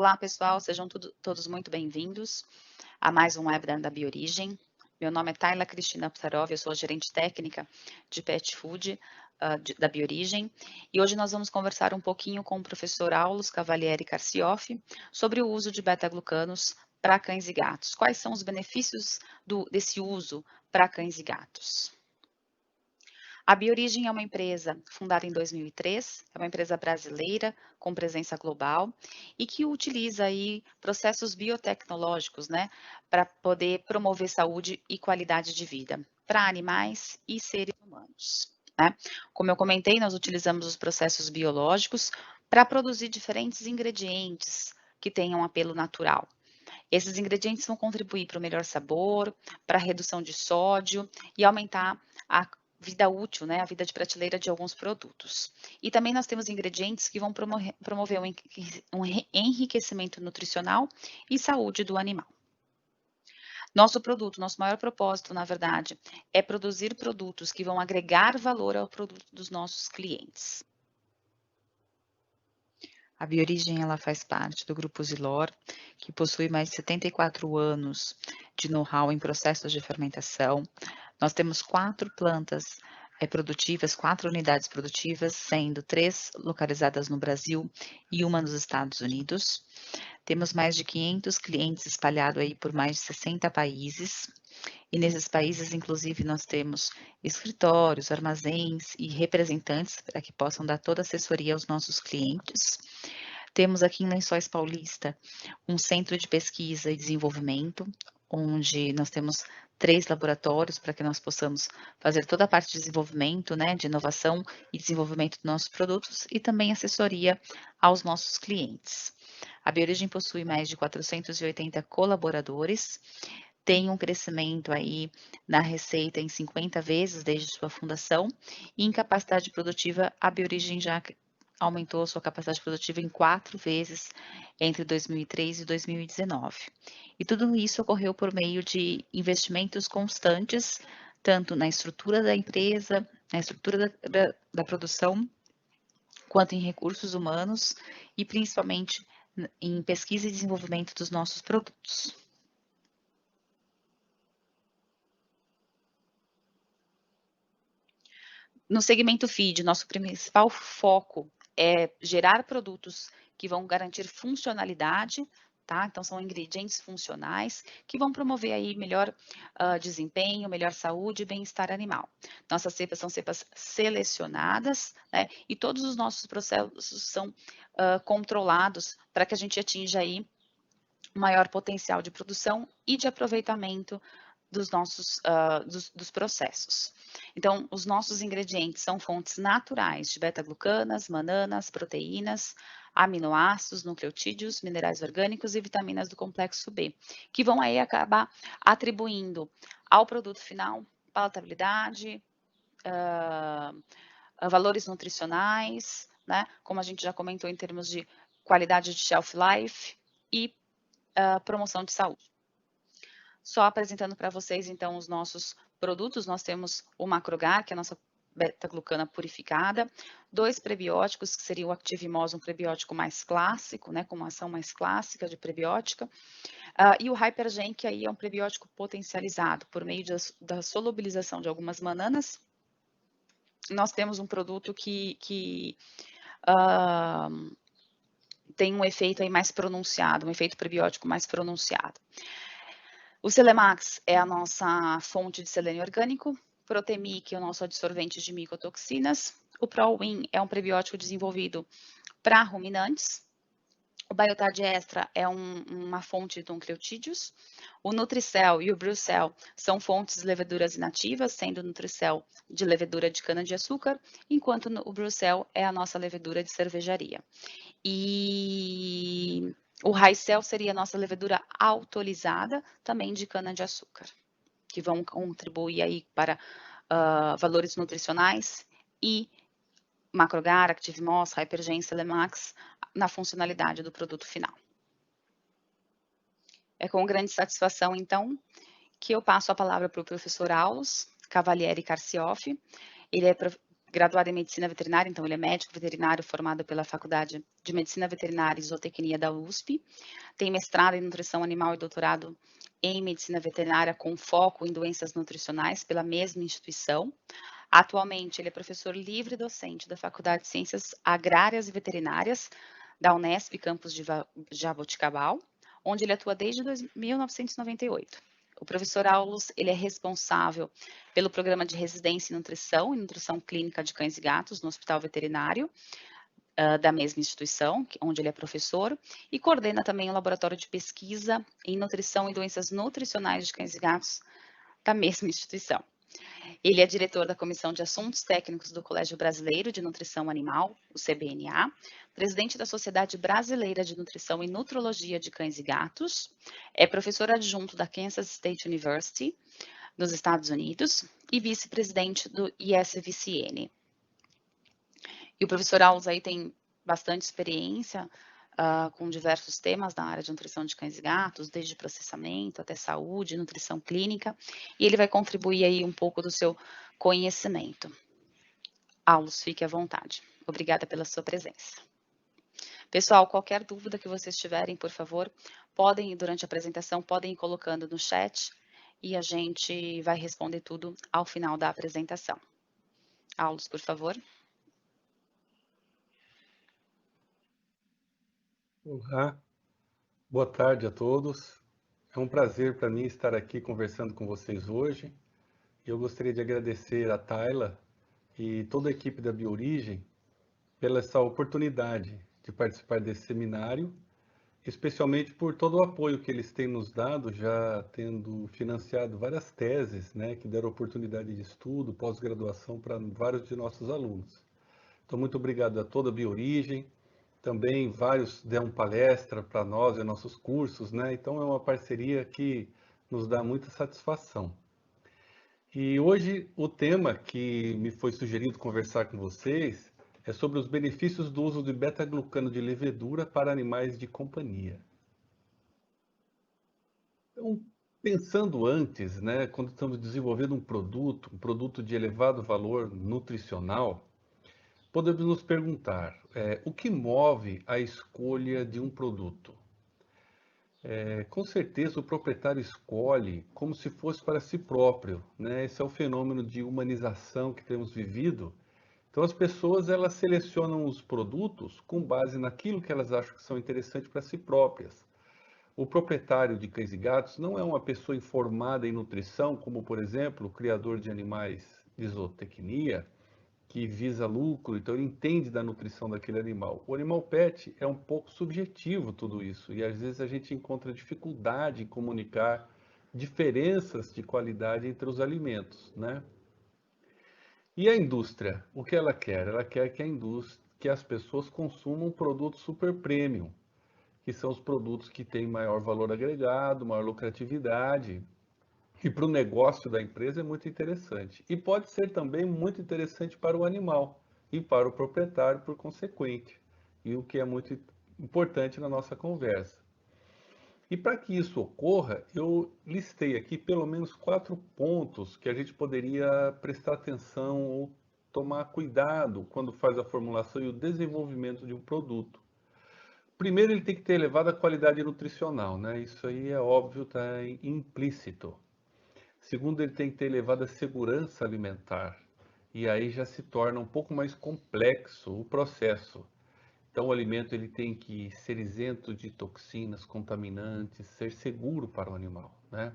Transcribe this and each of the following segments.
Olá, pessoal, sejam todos muito bem-vindos a mais um webinar da Biorigem. Meu nome é Tayla Cristina Psarov, eu sou a gerente técnica de Pet Food da Biorigem, e hoje nós vamos conversar um pouquinho com o professor Aulus Cavalieri Carciofi sobre o uso de beta-glucanos para cães e gatos. Quais são os benefícios desse uso para cães e gatos? A Biorigem é uma empresa fundada em 2003, é uma empresa brasileira com presença global e que utiliza aí processos biotecnológicos, né, para poder promover saúde e qualidade de vida para animais e seres humanos, né? Como eu comentei, nós utilizamos os processos biológicos para produzir diferentes ingredientes que tenham apelo natural. Esses ingredientes vão contribuir para o melhor sabor, para a redução de sódio e aumentar a vida útil, né, a vida de prateleira de alguns produtos. E também nós temos ingredientes que vão promover um enriquecimento nutricional e saúde do animal. Nosso produto, nosso maior propósito, na verdade, é produzir produtos que vão agregar valor ao produto dos nossos clientes. A Biorigem ela faz parte do Grupo Zilor, que possui mais de 74 anos de know-how em processos de fermentação. Nós temos 4 plantas produtivas, 4 unidades produtivas, sendo 3 localizadas no Brasil e uma nos Estados Unidos. Temos mais de 500 clientes espalhados aí por mais de 60 países. E nesses países, inclusive, nós temos escritórios, armazéns e representantes para que possam dar toda a assessoria aos nossos clientes. Temos aqui em Lençóis Paulista um centro de pesquisa e desenvolvimento, onde nós temos 3 laboratórios para que nós possamos fazer toda a parte de desenvolvimento, né, de inovação e desenvolvimento dos nossos produtos e também assessoria aos nossos clientes. A Biorigem possui mais de 480 colaboradores, tem um crescimento aí na receita em 50 vezes desde sua fundação, e em capacidade produtiva, a Biorigem já aumentou sua capacidade produtiva em 4 vezes entre 2003 e 2019. E tudo isso ocorreu por meio de investimentos constantes, tanto na estrutura da empresa, na estrutura da produção, quanto em recursos humanos e principalmente em pesquisa e desenvolvimento dos nossos produtos. No segmento feed, nosso principal foco é gerar produtos que vão garantir funcionalidade, tá? Então, são ingredientes funcionais que vão promover aí melhor desempenho, melhor saúde e bem-estar animal. Nossas cepas são cepas selecionadas, né? E todos os nossos processos são controlados para que a gente atinja aí maior potencial de produção e de aproveitamento dos nossos dos processos. Então, os nossos ingredientes são fontes naturais de beta-glucanas, mananas, proteínas, aminoácidos, nucleotídeos, minerais orgânicos e vitaminas do complexo B, que vão aí acabar atribuindo ao produto final palatabilidade, valores nutricionais, né? Como a gente já comentou em termos de qualidade de shelf life e promoção de saúde. Só apresentando para vocês, então, os nossos produtos, nós temos o Macrogar, que é a nossa beta-glucana purificada, 2 prebióticos, que seria o Activimose, um prebiótico mais clássico, né, com uma ação mais clássica de prebiótica, e o Hypergen, que aí é um prebiótico potencializado, por meio da solubilização de algumas mananas. Nós temos um produto que tem um efeito aí mais pronunciado, um efeito prebiótico mais pronunciado. O Selemax é a nossa fonte de selênio orgânico, Protemic é o nosso absorvente de micotoxinas, o ProWin é um prebiótico desenvolvido para ruminantes, o Biotard Extra é uma fonte de nucleotídeos, o Nutricel e o Brucel são fontes de leveduras inativas, sendo o Nutricel de levedura de cana-de-açúcar, enquanto o Brucel é a nossa levedura de cervejaria. E o Raicel seria a nossa levedura autolizada, também de cana-de-açúcar, que vão contribuir aí para valores nutricionais e Macrogar, Activimose, Hypergen, Selemax na funcionalidade do produto final. É com grande satisfação, então, que eu passo a palavra para o professor Aulus Cavalieri Carciofi. Ele é graduado em Medicina Veterinária, então ele é médico veterinário formado pela Faculdade de Medicina Veterinária e Zootecnia da USP. Tem mestrado em Nutrição Animal e doutorado em Medicina Veterinária com foco em doenças nutricionais pela mesma instituição. Atualmente, ele é professor livre docente da Faculdade de Ciências Agrárias e Veterinárias da Unesp, campus de Jaboticabal, onde ele atua desde 1998. O professor Aulus, ele é responsável pelo programa de residência em nutrição e nutrição clínica de cães e gatos no Hospital Veterinário da mesma instituição, onde ele é professor, e coordena também o laboratório de pesquisa em nutrição e doenças nutricionais de cães e gatos da mesma instituição. Ele é diretor da Comissão de Assuntos Técnicos do Colégio Brasileiro de Nutrição Animal, o CBNA, presidente da Sociedade Brasileira de Nutrição e Nutrologia de Cães e Gatos, é professor adjunto da Kansas State University, nos Estados Unidos, e vice-presidente do ISVCN. E o professor Aulus aí tem bastante experiência com diversos temas na área de nutrição de cães e gatos, desde processamento até saúde, nutrição clínica, e ele vai contribuir aí um pouco do seu conhecimento. Aulus, fique à vontade. Obrigada pela sua presença. Pessoal, qualquer dúvida que vocês tiverem, por favor, durante a apresentação, podem ir colocando no chat e a gente vai responder tudo ao final da apresentação. Aulus, por favor. Olá, boa tarde a todos. É um prazer para mim estar aqui conversando com vocês hoje. Eu gostaria de agradecer a Tayla e toda a equipe da Biorigem pela essa oportunidade de participar desse seminário, especialmente por todo o apoio que eles têm nos dado, já tendo financiado várias teses, né, que deram oportunidade de estudo, pós-graduação para vários de nossos alunos. Então, muito obrigado a toda a Biorigem. Também vários deram palestra para nós e nossos cursos, né? Então é uma parceria que nos dá muita satisfação. E hoje o tema que me foi sugerido conversar com vocês é sobre os benefícios do uso de beta-glucano de levedura para animais de companhia. Então, pensando antes, né, quando estamos desenvolvendo um produto de elevado valor nutricional, podemos nos perguntar, o que move a escolha de um produto? Com certeza o proprietário escolhe como se fosse para si próprio, né? Esse é o fenômeno de humanização que temos vivido. Então as pessoas elas selecionam os produtos com base naquilo que elas acham que são interessantes para si próprias. O proprietário de cães e gatos não é uma pessoa informada em nutrição, como por exemplo o criador de animais de zootecnia, que visa lucro, então ele entende da nutrição daquele animal. O animal pet é um pouco subjetivo tudo isso, e às vezes a gente encontra dificuldade em comunicar diferenças de qualidade entre os alimentos, né? E a indústria, o que ela quer? Ela quer que as pessoas consumam produtos super premium, que são os produtos que têm maior valor agregado, maior lucratividade, e para o negócio da empresa é muito interessante. E pode ser também muito interessante para o animal e para o proprietário, por consequente. E o que é muito importante na nossa conversa. E para que isso ocorra, eu listei aqui pelo menos 4 pontos que a gente poderia prestar atenção ou tomar cuidado quando faz a formulação e o desenvolvimento de um produto. Primeiro, ele tem que ter elevada qualidade nutricional, né? Isso aí é óbvio, está implícito. Segundo, ele tem que ter elevada segurança alimentar. E aí já se torna um pouco mais complexo o processo. Então, o alimento ele tem que ser isento de toxinas, contaminantes, ser seguro para o animal, né?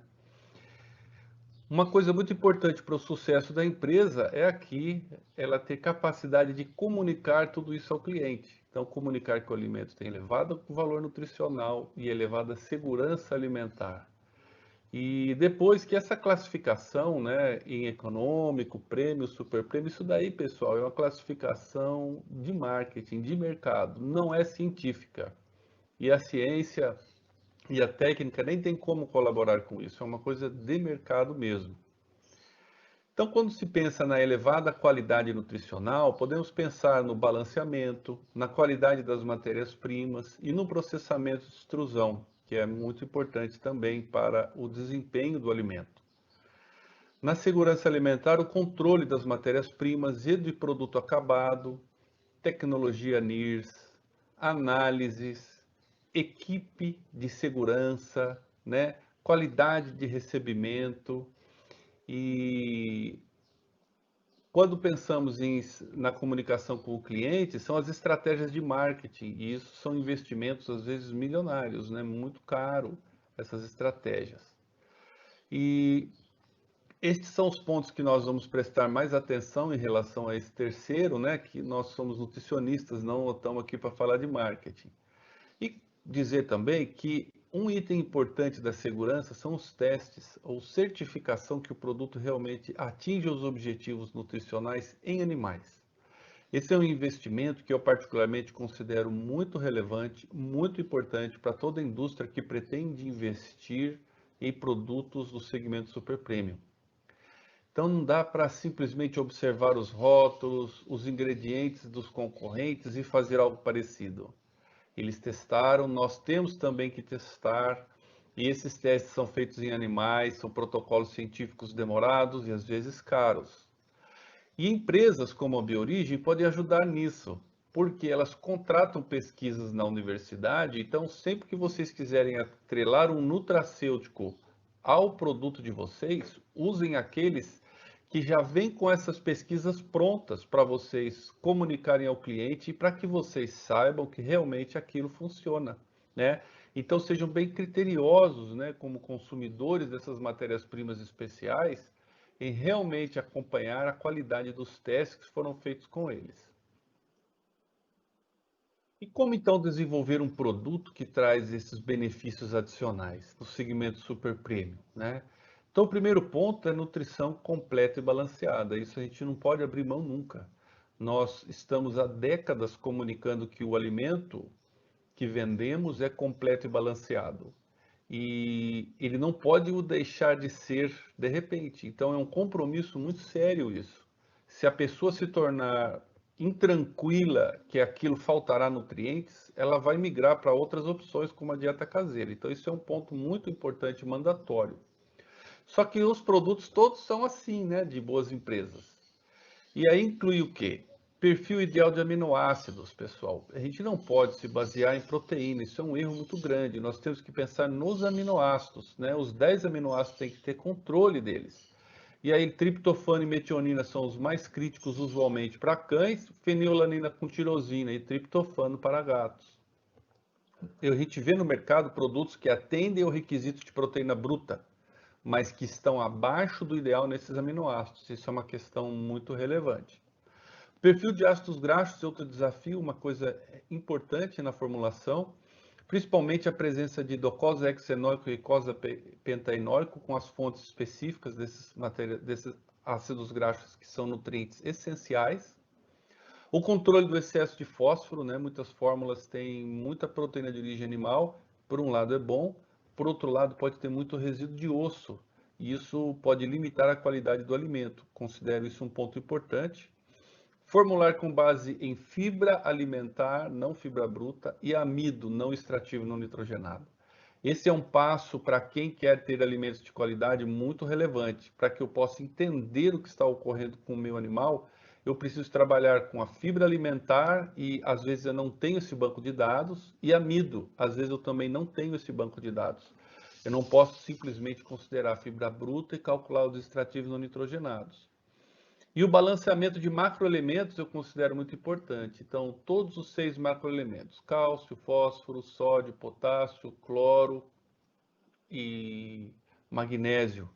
Uma coisa muito importante para o sucesso da empresa é aqui ela ter capacidade de comunicar tudo isso ao cliente. Então, comunicar que o alimento tem elevado valor nutricional e elevada segurança alimentar. E depois que essa classificação, né, em econômico, prêmio, super prêmio, isso daí, pessoal, é uma classificação de marketing, de mercado, não é científica. E a ciência e a técnica nem tem como colaborar com isso, é uma coisa de mercado mesmo. Então, quando se pensa na elevada qualidade nutricional, podemos pensar no balanceamento, na qualidade das matérias-primas e no processamento de extrusão, que é muito importante também para o desempenho do alimento. Na segurança alimentar, o controle das matérias-primas e de produto acabado, tecnologia NIRS, análises, equipe de segurança, né? Qualidade de recebimento e quando pensamos na comunicação com o cliente, são as estratégias de marketing, e isso são investimentos, às vezes, milionários, né? Muito caro, essas estratégias. E estes são os pontos que nós vamos prestar mais atenção em relação a esse terceiro, né? Que nós somos nutricionistas, não estamos aqui para falar de marketing. E dizer também que um item importante da segurança são os testes ou certificação que o produto realmente atinge os objetivos nutricionais em animais. Esse é um investimento que eu particularmente considero muito relevante, muito importante para toda a indústria que pretende investir em produtos do segmento super premium. Então não dá para simplesmente observar os rótulos, os ingredientes dos concorrentes e fazer algo parecido. Eles testaram, nós temos também que testar, e esses testes são feitos em animais, são protocolos científicos demorados e às vezes caros. E empresas como a Biorigem podem ajudar nisso, porque elas contratam pesquisas na universidade, então sempre que vocês quiserem atrelar um nutracêutico ao produto de vocês, usem aqueles que já vêm com essas pesquisas prontas para vocês comunicarem ao cliente e para que vocês saibam que realmente aquilo funciona, né? Então sejam bem criteriosos, né, como consumidores dessas matérias-primas especiais, em realmente acompanhar a qualidade dos testes que foram feitos com eles. E como então desenvolver um produto que traz esses benefícios adicionais no segmento super premium, né? Então, o primeiro ponto é nutrição completa e balanceada. Isso a gente não pode abrir mão nunca. Nós estamos há décadas comunicando que o alimento que vendemos é completo e balanceado. E ele não pode o deixar de ser de repente. Então, é um compromisso muito sério isso. Se a pessoa se tornar intranquila que aquilo faltará nutrientes, ela vai migrar para outras opções, como a dieta caseira. Então, isso é um ponto muito importante, mandatório. Só que os produtos todos são assim, né, de boas empresas. E aí inclui o quê? Perfil ideal de aminoácidos, pessoal. A gente não pode se basear em proteína, isso é um erro muito grande. Nós temos que pensar nos aminoácidos, né? Os 10 aminoácidos têm que ter controle deles. E aí, triptofano e metionina são os mais críticos usualmente para cães, fenilalanina com tirosina e triptofano para gatos. A gente vê no mercado produtos que atendem ao requisito de proteína bruta, mas que estão abaixo do ideal nesses aminoácidos. Isso é uma questão muito relevante. Perfil de ácidos graxos é outro desafio, uma coisa importante na formulação, principalmente a presença de docosa hexenóico e icosa pentaenóico com as fontes específicas desses ácidos graxos que são nutrientes essenciais. O controle do excesso de fósforo, né? Muitas fórmulas têm muita proteína de origem animal, por um lado é bom, por outro lado pode ter muito resíduo de osso, e isso pode limitar a qualidade do alimento. Considero isso um ponto importante. Formular com base em fibra alimentar, não fibra bruta, e amido não extrativo não nitrogenado. Esse é um passo para quem quer ter alimentos de qualidade muito relevante. Para que eu possa entender o que está ocorrendo com o meu animal, eu preciso trabalhar com a fibra alimentar e às vezes eu não tenho esse banco de dados, e amido, às vezes eu também não tenho esse banco de dados. Eu não posso simplesmente considerar a fibra bruta e calcular os extrativos não nitrogenados. E o balanceamento de macroelementos eu considero muito importante. Então, todos os 6 macroelementos, cálcio, fósforo, sódio, potássio, cloro e magnésio.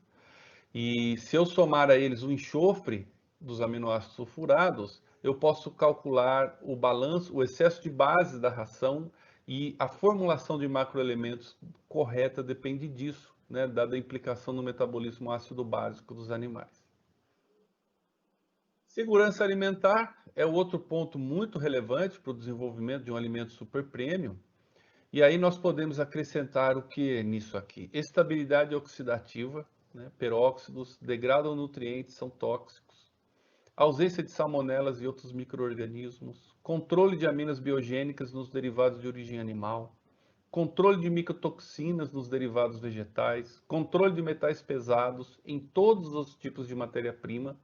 E se eu somar a eles o enxofre dos aminoácidos sulfurados, eu posso calcular o balanço, o excesso de bases da ração, e a formulação de macroelementos correta depende disso, né, dada a implicação no metabolismo ácido básico dos animais. Segurança alimentar é outro ponto muito relevante para o desenvolvimento de um alimento super premium. E aí nós podemos acrescentar o que nisso aqui? Estabilidade oxidativa, né? Peróxidos degradam nutrientes, são tóxicos. Ausência de salmonelas e outros micro-organismos. Controle de aminas biogênicas nos derivados de origem animal. controle de micotoxinas nos derivados vegetais, controle de metais pesados em todos os tipos de matéria-prima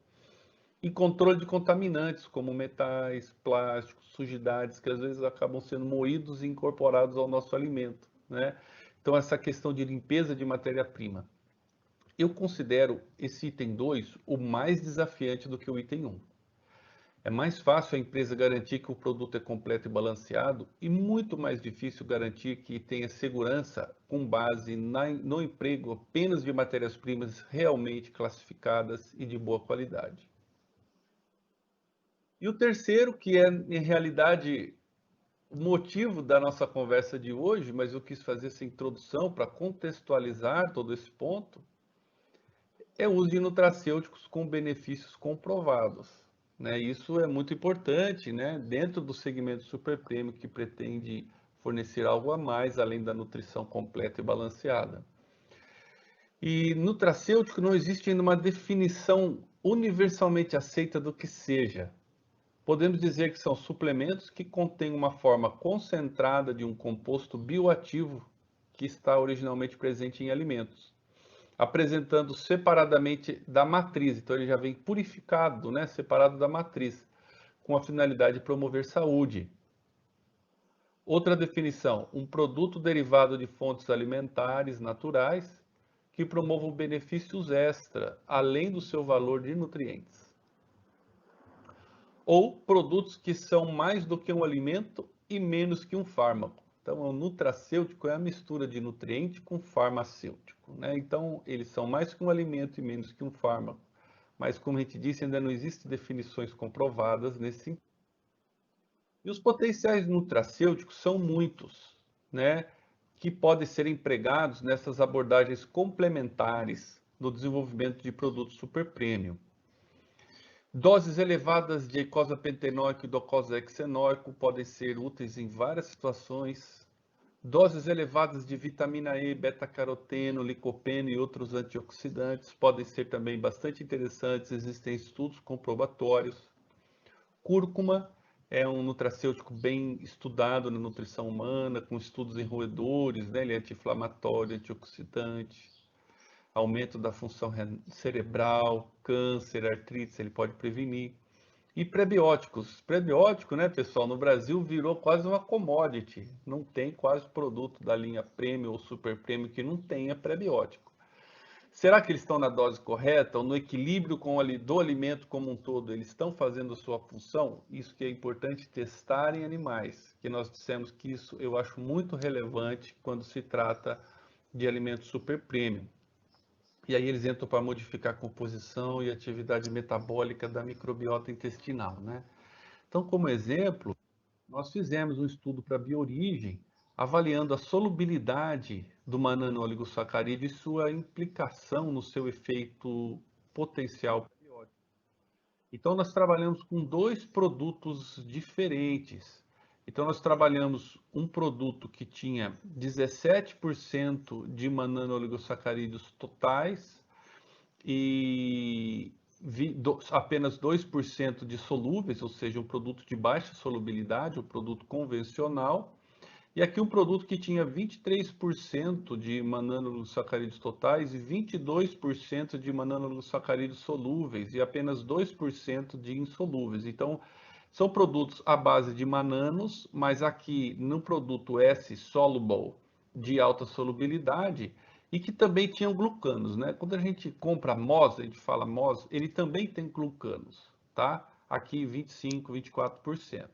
e controle de contaminantes como metais, plásticos, sujidades que às vezes acabam sendo moídos e incorporados ao nosso alimento, né? Então essa questão de limpeza de matéria-prima. Eu considero esse item 2 o mais desafiante do que o item 1. É mais fácil a empresa garantir que o produto é completo e balanceado e muito mais difícil garantir que tenha segurança com base no emprego apenas de matérias-primas realmente classificadas e de boa qualidade. E o terceiro, que é em realidade o motivo da nossa conversa de hoje, mas eu quis fazer essa introdução para contextualizar todo esse ponto, é o uso de nutracêuticos com benefícios comprovados. Né? Isso é muito importante, né? Dentro do segmento super premium que pretende fornecer algo a mais, além da nutrição completa e balanceada. E nutracêutico não existe ainda uma definição universalmente aceita do que seja. Podemos dizer que são suplementos que contêm uma forma concentrada de um composto bioativo que está originalmente presente em alimentos, apresentando separadamente da matriz. Então ele já vem purificado, né, separado da matriz, com a finalidade de promover saúde. Outra definição, um produto derivado de fontes alimentares naturais que promovam benefícios extra, além do seu valor de nutrientes. Ou produtos que são mais do que um alimento e menos que um fármaco. Então, o nutracêutico é a mistura de nutriente com farmacêutico, né? Então, eles são mais que um alimento e menos que um fármaco. Mas, como a gente disse, ainda não existem definições comprovadas nesse sentido. E os potenciais nutracêuticos são muitos, né? Que podem ser empregados nessas abordagens complementares no desenvolvimento de produtos super premium. Doses elevadas de eicosapentaenóico e docosahexaenóico podem ser úteis em várias situações. Doses elevadas de vitamina E, beta-caroteno, licopeno e outros antioxidantes podem ser também bastante interessantes, existem estudos comprobatórios. Cúrcuma é um nutracêutico bem estudado na nutrição humana, com estudos em roedores, né? Ele é anti-inflamatório, antioxidante, aumento da função cerebral, câncer, artrite, ele pode prevenir. E prebióticos. Prebiótico, né, pessoal, no Brasil virou quase uma commodity. Não tem quase produto da linha Premium ou Super Premium que não tenha prebiótico. Será que eles estão na dose correta ou no equilíbrio do alimento como um todo? Eles estão fazendo a sua função? Isso que é importante testar em animais, que nós dissemos que isso eu acho muito relevante quando se trata de alimentos super premium. E aí eles entram para modificar a composição e atividade metabólica da microbiota intestinal, né? Então, como exemplo, nós fizemos um estudo para Biorigem, avaliando a solubilidade do manano-oligosacarídeo e sua implicação no seu efeito potencial prebiótico. Então, nós trabalhamos com dois produtos diferentes. Então, nós trabalhamos um produto que tinha 17% de manano-oligosacarídeos totais e apenas 2% de solúveis, ou seja, um produto de baixa solubilidade, um produto convencional. E aqui um produto que tinha 23% de mananosacarídeos totais e 22% de mananosacarídeos solúveis e apenas 2% de insolúveis. Então, são produtos à base de mananos, mas aqui no produto S-Soluble de alta solubilidade e que também tinham glucanos, né? Quando a gente compra MOS, a gente fala MOS, ele também tem glucanos, tá? Aqui 25, 24%.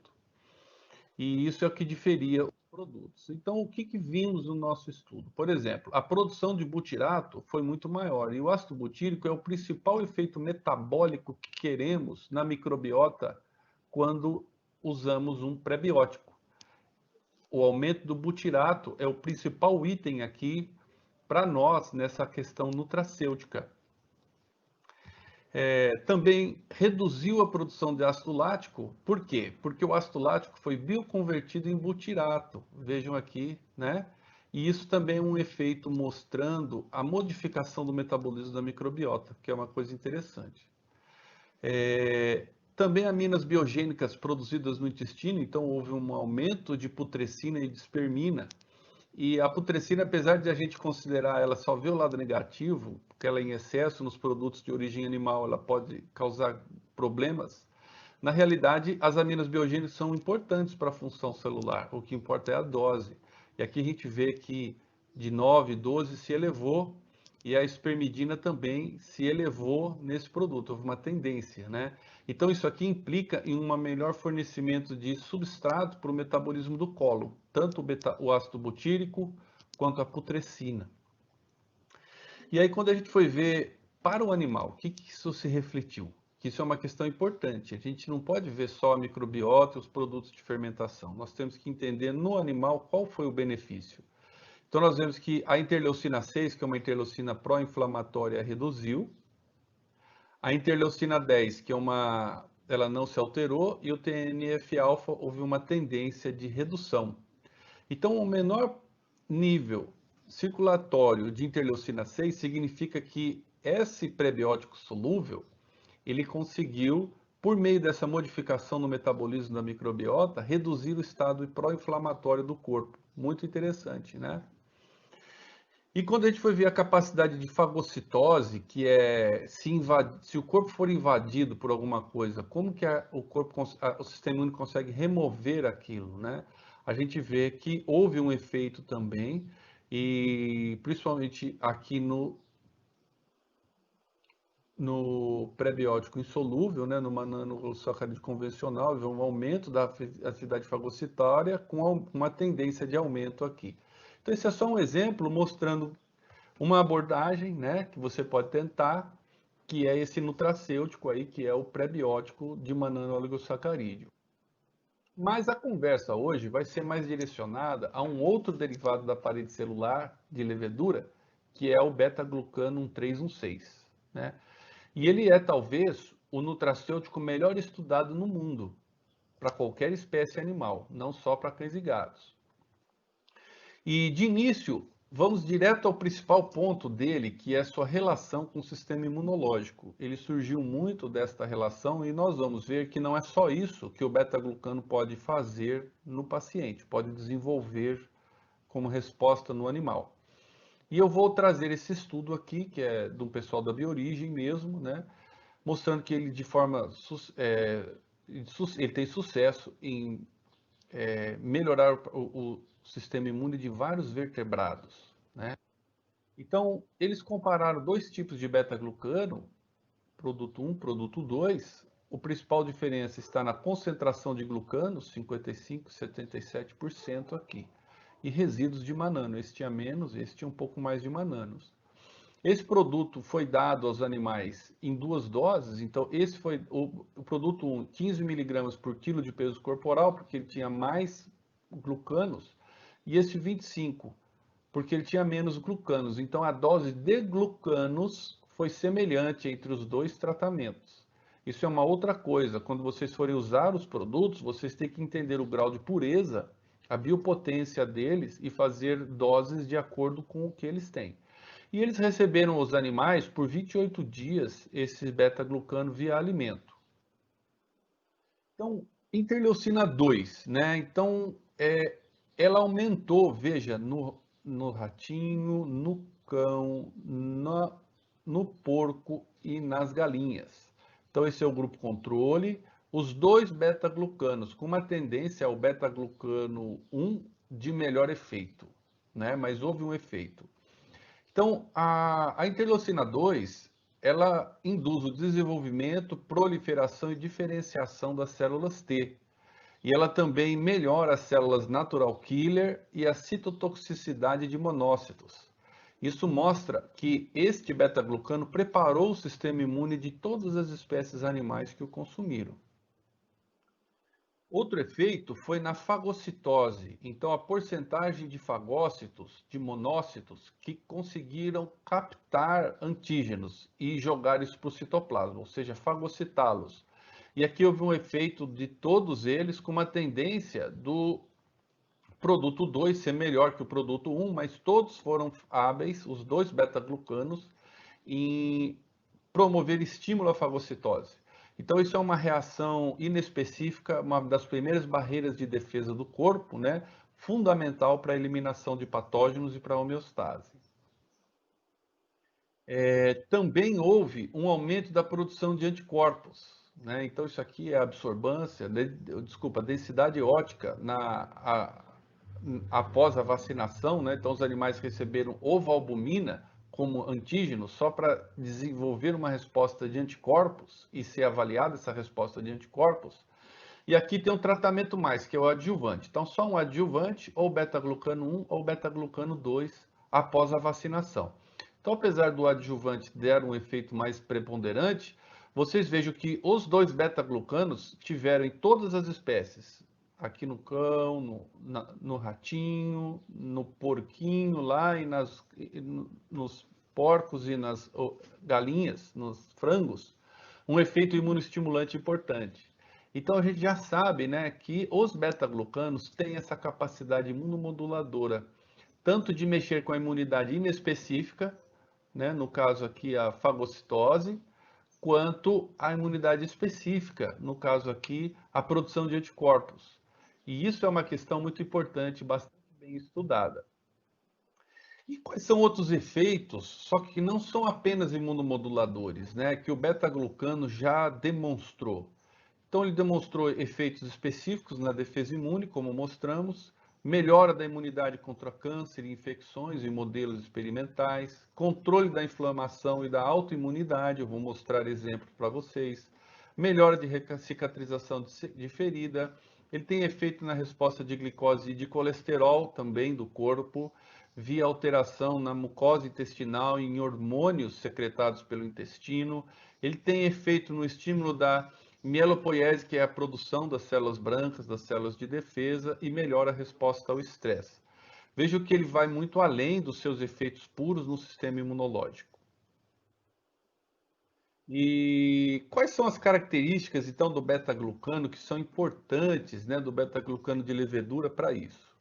E isso é o que diferia os produtos. Então, o que vimos no nosso estudo? Por exemplo, a produção de butirato foi muito maior, e o ácido butírico é o principal efeito metabólico que queremos na microbiota quando usamos um prebiótico. O aumento do butirato é o principal item aqui para nós nessa questão nutracêutica. Também reduziu a produção de ácido lático. Por quê? Porque o ácido lático foi bioconvertido em butirato. Vejam aqui, né? E isso também é um efeito mostrando a modificação do metabolismo da microbiota, que é uma coisa interessante. Também aminas biogênicas produzidas no intestino, então houve um aumento de putrescina e de espermina. E a putrescina, apesar de a gente considerar ela só ver o lado negativo, porque ela em excesso nos produtos de origem animal, ela pode causar problemas, na realidade, as aminas biogênicas são importantes para a função celular. O que importa é a dose. E aqui a gente vê que de 9, 12 se elevou e a espermidina também se elevou nesse produto. Houve uma tendência, né? Então, isso aqui implica em um melhor fornecimento de substrato para o metabolismo do colo, tanto o ácido butírico quanto a putrescina. E aí, quando a gente foi ver para o animal, o que isso se refletiu? Que isso é uma questão importante. A gente não pode ver só a microbiota e os produtos de fermentação. Nós temos que entender no animal qual foi o benefício. Então, nós vemos que a interleucina 6, que é uma interleucina pró-inflamatória, reduziu. A interleucina 10, que ela não se alterou, e o TNF-alfa houve uma tendência de redução. Então, o menor nível circulatório de interleucina 6 significa que esse prebiótico solúvel, ele conseguiu, por meio dessa modificação no metabolismo da microbiota, reduzir o estado pró-inflamatório do corpo. Muito interessante, né? E quando a gente foi ver a capacidade de fagocitose, que é se o corpo for invadido por alguma coisa, como que o sistema imune consegue remover aquilo, né? A gente vê que houve um efeito também, e principalmente aqui no prebiótico insolúvel, né, numa nanosacarídeo convencional, houve um aumento da atividade fagocitária com uma tendência de aumento aqui. Então, esse é só um exemplo mostrando uma abordagem, né, que você pode tentar, que é esse nutracêutico aí, que é o prebiótico de uma nanooligosacarídeo. Mas a conversa hoje vai ser mais direcionada a um outro derivado da parede celular de levedura, que é o beta-glucano 1316, né? E ele é talvez o nutracêutico melhor estudado no mundo para qualquer espécie animal, não só para cães e gatos. E de início, vamos direto ao principal ponto dele, que é a sua relação com o sistema imunológico. Ele surgiu muito desta relação e nós vamos ver que não é só isso que o beta-glucano pode fazer no paciente, pode desenvolver como resposta no animal. E eu vou trazer esse estudo aqui, que é do pessoal da Biorigem mesmo, né? Mostrando que ele ele tem sucesso em melhorar o sistema imune de vários vertebrados, né? Então, eles compararam dois tipos de beta-glucano, produto 1, produto 2. O principal diferença está na concentração de glucano, 55, 77% aqui, e resíduos de manano. Esse tinha menos, esse tinha um pouco mais de mananos. Esse produto foi dado aos animais em 2 doses, então esse foi o produto 1, 15 mg por quilo de peso corporal, porque ele tinha mais glucanos, e esse 25, porque ele tinha menos glucanos. Então a dose de glucanos foi semelhante entre os dois tratamentos. Isso é uma outra coisa, quando vocês forem usar os produtos, vocês têm que entender o grau de pureza, a biopotência deles e fazer doses de acordo com o que eles têm. E eles receberam os animais por 28 dias esse beta-glucano via alimento. Então, interleucina 2, né? Então, ela aumentou, veja, no ratinho, no cão, no porco e nas galinhas. Então, esse é o grupo controle. Os dois beta-glucanos, com uma tendência ao beta-glucano 1 de melhor efeito, né? Mas houve um efeito. Então, a interleucina 2, ela induz o desenvolvimento, proliferação e diferenciação das células T. E ela também melhora as células natural killer e a citotoxicidade de monócitos. Isso mostra que este beta-glucano preparou o sistema imune de todas as espécies animais que o consumiram. Outro efeito foi na fagocitose. Então, a porcentagem de fagócitos, de monócitos, que conseguiram captar antígenos e jogar isso para o citoplasma, ou seja, fagocitá-los. E aqui houve um efeito de todos eles com uma tendência do produto 2 ser melhor que o produto 1, mas todos foram hábeis, os dois beta-glucanos, em promover estímulo à fagocitose. Então, isso é uma reação inespecífica, uma das primeiras barreiras de defesa do corpo, né? fundamental para a eliminação de patógenos e para a homeostase. Também houve um aumento da produção de anticorpos, né? Então, isso aqui é a absorbância, a densidade ótica após a vacinação, né? Então, os animais receberam ovalbumina como antígeno só para desenvolver uma resposta de anticorpos e ser avaliada essa resposta de anticorpos. E aqui tem um tratamento mais, que é o adjuvante. Então, só um adjuvante, ou beta-glucano 1 ou beta-glucano 2, após a vacinação. Então, apesar do adjuvante dar um efeito mais preponderante, vocês vejam que os 2 beta-glucanos tiveram em todas as espécies. Aqui no cão, no ratinho, no porquinho lá e nos porcos e nas galinhas, nos frangos, um efeito imunoestimulante importante. Então a gente já sabe, né, que os beta-glucanos têm essa capacidade imunomoduladora, tanto de mexer com a imunidade inespecífica, né, no caso aqui a fagocitose, quanto a imunidade específica, no caso aqui a produção de anticorpos. E isso é uma questão muito importante, bastante bem estudada. E quais são outros efeitos, só que não são apenas imunomoduladores, né, que o beta-glucano já demonstrou? Então, ele demonstrou efeitos específicos na defesa imune, como mostramos, melhora da imunidade contra câncer e infecções em modelos experimentais, controle da inflamação e da autoimunidade, eu vou mostrar exemplos para vocês, melhora de cicatrização de ferida, ele tem efeito na resposta de glicose e de colesterol também do corpo, via alteração na mucosa intestinal e em hormônios secretados pelo intestino, ele tem efeito no estímulo da mielopoiese, que é a produção das células brancas, das células de defesa, e melhora a resposta ao estresse. Veja que ele vai muito além dos seus efeitos puros no sistema imunológico. E quais são as características, então, do beta-glucano que são importantes, né, do beta-glucano de levedura para isso?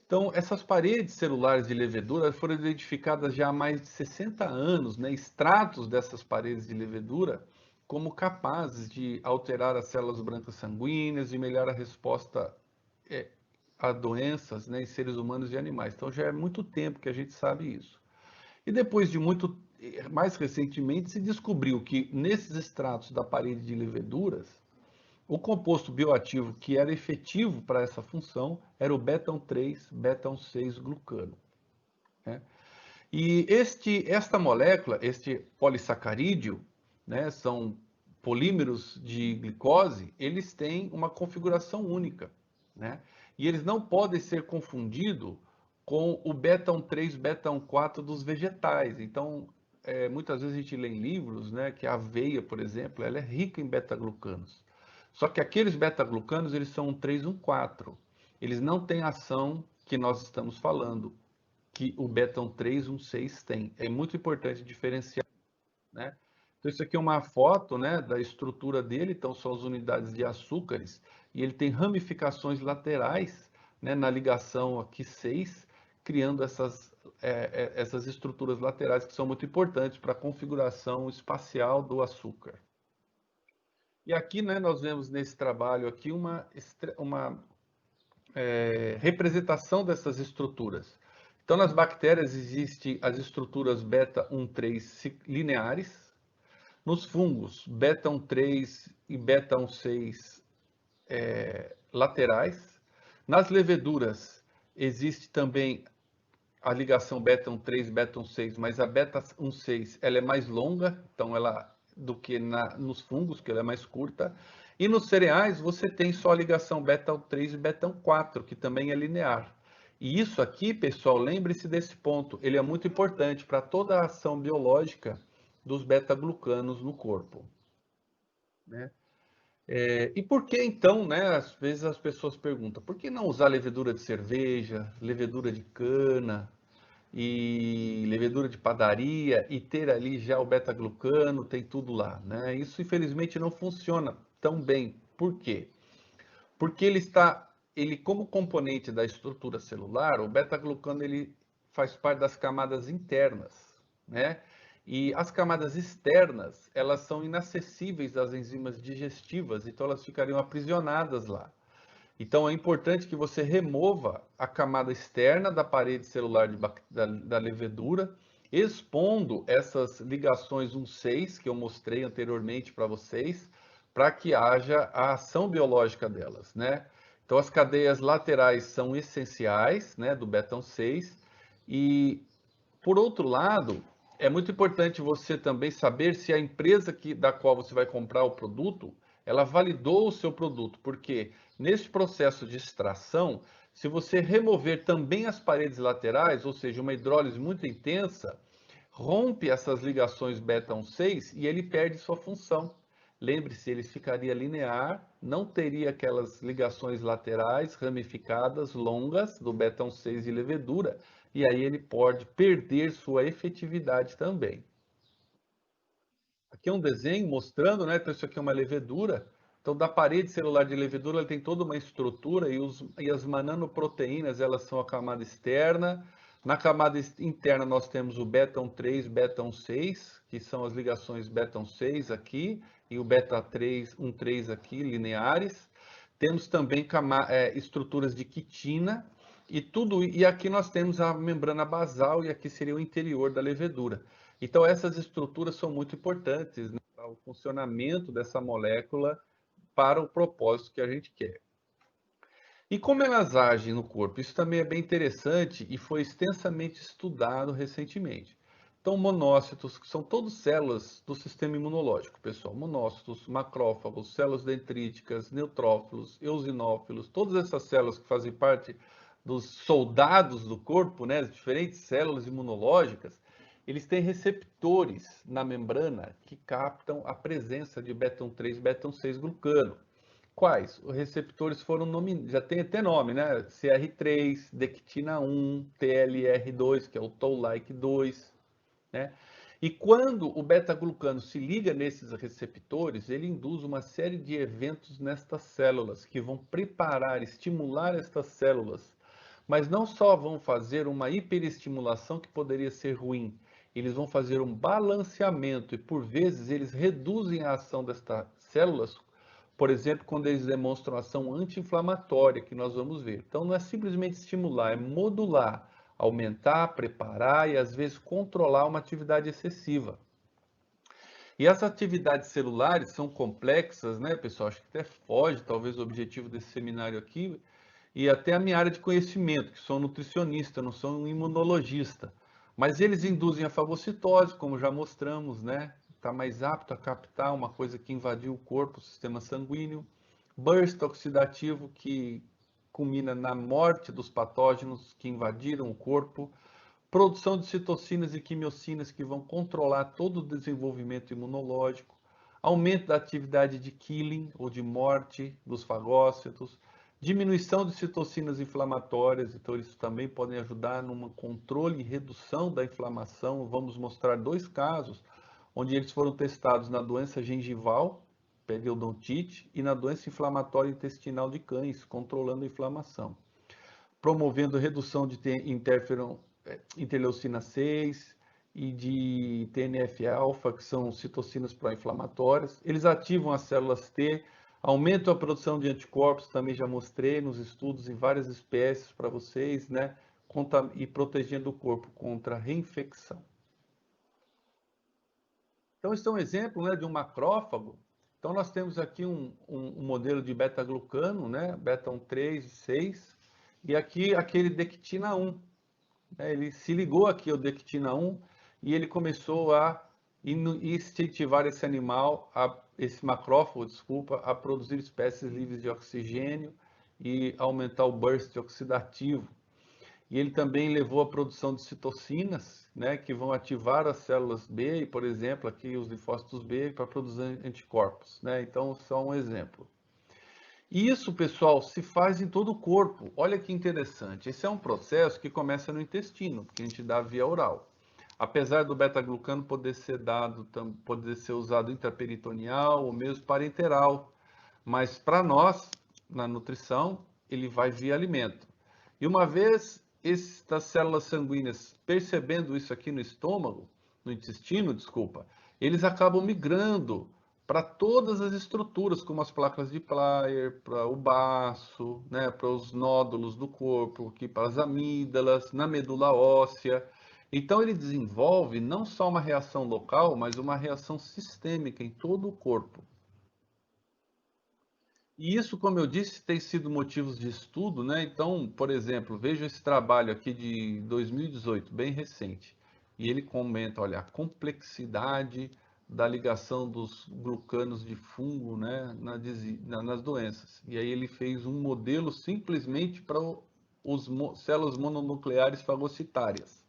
Então, essas paredes celulares de levedura foram identificadas já há mais de 60 anos, né, extratos dessas paredes de levedura, como capazes de alterar as células brancas sanguíneas e melhorar a resposta a doenças, né, em seres humanos e animais. Então já é muito tempo que a gente sabe isso. E depois de mais recentemente, se descobriu que nesses extratos da parede de leveduras, o composto bioativo que era efetivo para essa função era o beta-1,3, beta-1,6 glucano, né? E esta molécula, este polissacarídeo, né, são polímeros de glicose, eles têm uma configuração única, né? E eles não podem ser confundidos com o beta-1,3, beta-1,4 dos vegetais. Então, muitas vezes a gente lê em livros, né, que a aveia, por exemplo, ela é rica em beta-glucanos. Só que aqueles beta-glucanos, eles são 1,3, 1,4. Eles não têm a ação que nós estamos falando, que o beta-1,3, 1,6 tem. É muito importante diferenciar, né? Então, isso aqui é uma foto, né, da estrutura dele. Então, são as unidades de açúcares. E ele tem ramificações laterais, né, na ligação aqui 6, criando essas estruturas laterais que são muito importantes para a configuração espacial do açúcar. E aqui, né, nós vemos nesse trabalho aqui uma representação dessas estruturas. Então, nas bactérias existem as estruturas beta-1,3 lineares. Nos fungos, beta-1,3 e beta-1,6 laterais. Nas leveduras, existe também a ligação beta-1,3 e beta-1,6, mas a beta-1,6 ela é mais longa, então do que nos fungos, que ela é mais curta. E nos cereais, você tem só a ligação beta-1,3 e beta-1,4, que também é linear. E isso aqui, pessoal, lembre-se desse ponto, ele é muito importante para toda a ação biológica dos beta-glucanos no corpo, né? E por que então, né, às vezes as pessoas perguntam, por que não usar levedura de cerveja, levedura de cana e levedura de padaria e ter ali já o beta-glucano, tem tudo lá, né? Isso infelizmente não funciona tão bem. Por quê? Porque ele como componente da estrutura celular, o beta-glucano ele faz parte das camadas internas, né? E as camadas externas, elas são inacessíveis às enzimas digestivas, então elas ficariam aprisionadas lá. Então, é importante que você remova a camada externa da parede celular da levedura, expondo essas ligações 1,6 que eu mostrei anteriormente para vocês, para que haja a ação biológica delas, né? Então, as cadeias laterais são essenciais, né, do Betão 6. E, por outro lado, é muito importante você também saber se a empresa da qual você vai comprar o produto, ela validou o seu produto, porque nesse processo de extração, se você remover também as paredes laterais, ou seja, uma hidrólise muito intensa, rompe essas ligações beta 6 e ele perde sua função. Lembre-se, ele ficaria linear, não teria aquelas ligações laterais ramificadas, longas, do beta 6 de levedura, e aí ele pode perder sua efetividade também. Aqui é um desenho mostrando, né, então isso aqui é uma levedura. Então, da parede celular de levedura, ela tem toda uma estrutura e as mananoproteínas, elas são a camada externa. Na camada interna, nós temos o beta 3, beta 6, que são as ligações beta 6 aqui, e o beta 3, 3 aqui, lineares. Temos também estruturas de quitina, e aqui nós temos a membrana basal, e aqui seria o interior da levedura. Então, essas estruturas são muito importantes, né, para o funcionamento dessa molécula para o propósito que a gente quer. E como elas agem no corpo? Isso também é bem interessante e foi extensamente estudado recentemente. Então, monócitos, que são todas células do sistema imunológico, pessoal. Monócitos, macrófagos, células dendríticas, neutrófilos, eosinófilos, todas essas células que fazem parte dos soldados do corpo, né, as diferentes células imunológicas, eles têm receptores na membrana que captam a presença de beta 3 e beta 6 glucano. Quais? Os receptores foram nominados, já tem até nome, né? CR3, Dectina 1, TLR2, que é o Toll-like 2, né? E quando o beta-glucano se liga nesses receptores, ele induz uma série de eventos nestas células que vão preparar, estimular estas células, mas não só vão fazer uma hiperestimulação que poderia ser ruim, eles vão fazer um balanceamento e por vezes eles reduzem a ação destas células, por exemplo, quando eles demonstram ação anti-inflamatória, que nós vamos ver. Então não é simplesmente estimular, é modular, aumentar, preparar e às vezes controlar uma atividade excessiva. E as atividades celulares são complexas, né, pessoal? Acho que até foge, talvez, o objetivo desse seminário aqui, e até a minha área de conhecimento, que sou nutricionista, não sou um imunologista. Mas eles induzem a fagocitose, como já mostramos, né? Está mais apto a captar uma coisa que invadiu o corpo, o sistema sanguíneo. Burst oxidativo, que culmina na morte dos patógenos que invadiram o corpo. Produção de citocinas e quimiocinas que vão controlar todo o desenvolvimento imunológico. Aumento da atividade de killing, ou de morte, dos fagócitos. Diminuição de citocinas inflamatórias, então eles também podem ajudar no controle e redução da inflamação. Vamos mostrar 2 casos, onde eles foram testados na doença gengival, periodontite, e na doença inflamatória intestinal de cães, controlando a inflamação. Promovendo redução de interleucina 6 e de TNF-alfa, que são citocinas pró-inflamatórias. Eles ativam as células T, aumentam a produção de anticorpos, também já mostrei nos estudos em várias espécies para vocês, né? E protegendo o corpo contra a reinfecção. Então, esse é um exemplo, né, de um macrófago. Então, nós temos aqui um modelo de beta-glucano, né, beta 3 e 6, e aqui aquele dectina 1. Ele se ligou aqui ao dectina 1 e ele começou a incentivar esse animal, esse macrófago, desculpa, a produzir espécies livres de oxigênio e aumentar o burst oxidativo. E ele também levou à produção de citocinas, né, que vão ativar as células B, e, por exemplo, aqui os linfócitos B, para produzir anticorpos, né? Então, só um exemplo. E isso, pessoal, se faz em todo o corpo. Olha que interessante. Esse é um processo que começa no intestino, que a gente dá via oral. Apesar do beta-glucano poder ser usado intraperitoneal ou mesmo parenteral, mas para nós, na nutrição, ele vai via alimento. E uma vez estas células sanguíneas percebendo isso aqui no estômago, no intestino, desculpa, eles acabam migrando para todas as estruturas, como as placas de Playr, para o baço, né, para os nódulos do corpo, aqui para as amígdalas, na medula óssea. Então ele desenvolve não só uma reação local, mas uma reação sistêmica em todo o corpo. E isso, como eu disse, tem sido motivos de estudo, né? Então, por exemplo, veja esse trabalho aqui de 2018, bem recente. E ele comenta, olha, a complexidade da ligação dos glucanos de fungo, né, nas doenças. E aí ele fez um modelo simplesmente para as células mononucleares fagocitárias,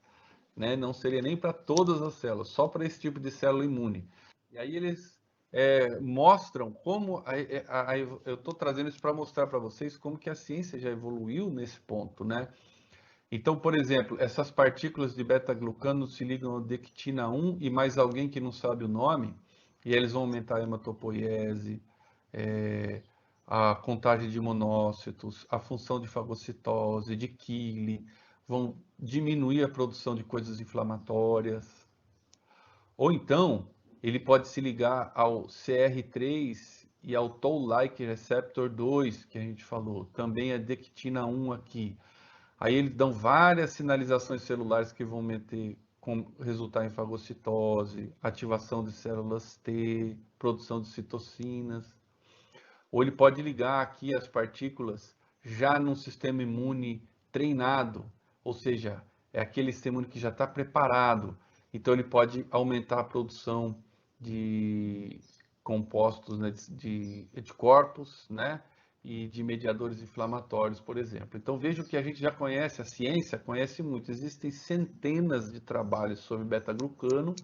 né? Não seria nem para todas as células, só para esse tipo de célula imune. E aí eles mostram como eu estou trazendo isso para mostrar para vocês como que a ciência já evoluiu nesse ponto, né? Então, por exemplo, essas partículas de beta-glucano se ligam ao dectina 1 e mais alguém que não sabe o nome, e eles vão aumentar a hematopoiese, a contagem de monócitos, a função de fagocitose, de Killing, vão diminuir a produção de coisas inflamatórias. Ou então, ele pode se ligar ao CR3 e ao Toll-like receptor 2, que a gente falou, também é dectina 1 aqui. Aí eles dão várias sinalizações celulares que vão resultar em fagocitose, ativação de células T, produção de citocinas. Ou ele pode ligar aqui as partículas já num sistema imune treinado, ou seja, é aquele sistema imune que já está preparado. Então ele pode aumentar a produção de compostos, né, de anticorpos, né, e de mediadores inflamatórios, por exemplo. Então vejam que a gente já conhece, a ciência conhece muito. Existem centenas de trabalhos sobre beta-glucano.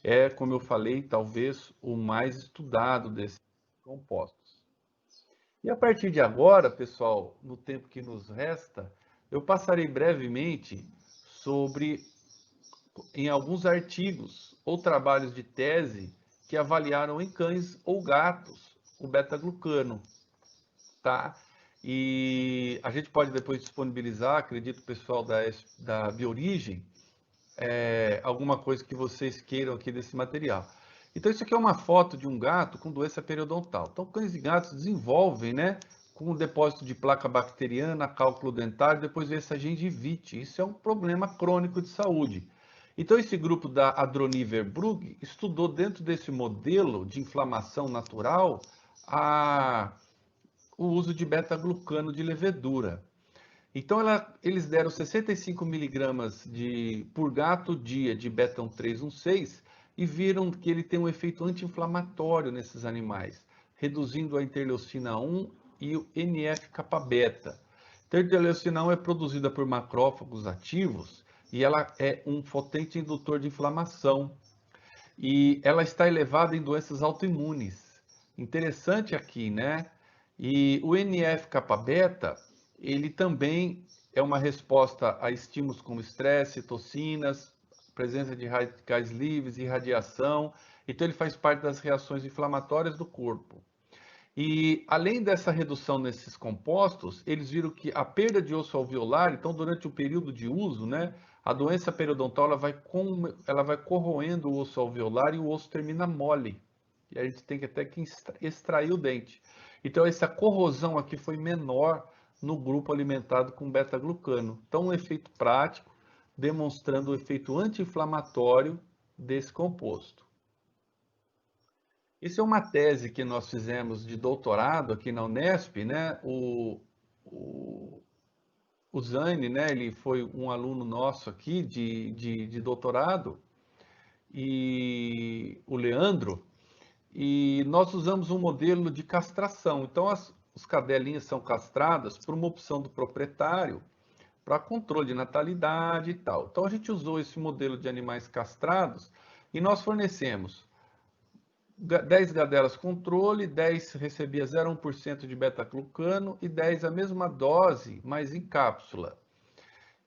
É, como eu falei, talvez o mais estudado desses compostos. E a partir de agora, pessoal, no tempo que nos resta, eu passarei brevemente em alguns artigos ou trabalhos de tese que avaliaram em cães ou gatos o beta-glucano, tá? E a gente pode depois disponibilizar, acredito, o pessoal da Biorigem, alguma coisa que vocês queiram aqui desse material. Então, isso aqui é uma foto de um gato com doença periodontal. Então, cães e gatos desenvolvem, né, com o depósito de placa bacteriana, cálculo dentário, depois vem essa gengivite. Isso é um problema crônico de saúde. Então, esse grupo da Adroni Verbrugge estudou dentro desse modelo de inflamação natural o uso de beta-glucano de levedura. Então, eles deram 65 miligramas por gato dia de beta 316 e viram que ele tem um efeito anti-inflamatório nesses animais, reduzindo a interleucina 1 e o NF-kappa-beta. A interleucina 1 é produzida por macrófagos ativos e ela é um potente indutor de inflamação. E ela está elevada em doenças autoimunes. Interessante aqui, né? E o NF-kappa-beta, ele também é uma resposta a estímulos como estresse, toxinas, presença de radicais livres, irradiação. Então, ele faz parte das reações inflamatórias do corpo. E, além dessa redução nesses compostos, eles viram que a perda de osso alveolar, então, durante o período de uso, né, a doença periodontal ela vai corroendo o osso alveolar e o osso termina mole. E a gente tem que até que extrair o dente. Então, essa corrosão aqui foi menor no grupo alimentado com beta-glucano. Então, um efeito prático, demonstrando o efeito anti-inflamatório desse composto. Isso é uma tese que nós fizemos de doutorado aqui na Unesp, né? O Zane, né? Ele foi um aluno nosso aqui de doutorado, e o Leandro, e nós usamos um modelo de castração. Então, os cadelinhas são castradas por uma opção do proprietário para controle de natalidade e tal. Então, a gente usou esse modelo de animais castrados e nós fornecemos 10 gadelas controle, 10 recebia 0,1% de beta-glucano e 10 a mesma dose, mas em cápsula.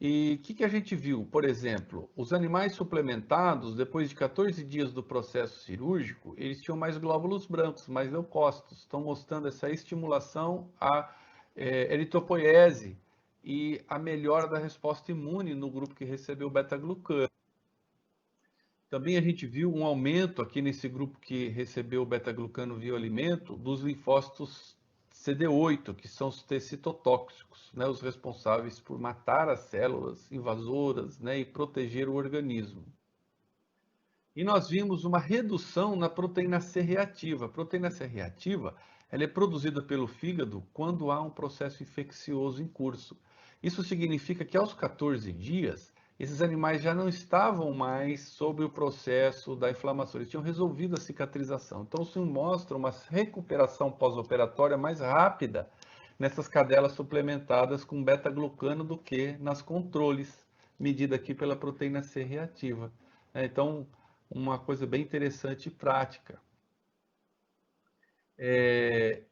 E o que a gente viu? Por exemplo, os animais suplementados, depois de 14 dias do processo cirúrgico, eles tinham mais glóbulos brancos, mais leucócitos, estão mostrando essa estimulação à eritropoiese e a melhora da resposta imune no grupo que recebeu beta-glucano. Também a gente viu um aumento aqui nesse grupo que recebeu o beta-glucano via alimento dos linfócitos CD8, que são os T citotóxicos, né, os responsáveis por matar as células invasoras, né, e proteger o organismo. E nós vimos uma redução na proteína C reativa. A proteína C reativa, ela é produzida pelo fígado quando há um processo infeccioso em curso. Isso significa que aos 14 dias, esses animais já não estavam mais sob o processo da inflamação, eles tinham resolvido a cicatrização. Então, isso mostra uma recuperação pós-operatória mais rápida nessas cadelas suplementadas com beta-glucano do que nas controles, medida aqui pela proteína C reativa. Então, uma coisa bem interessante e prática.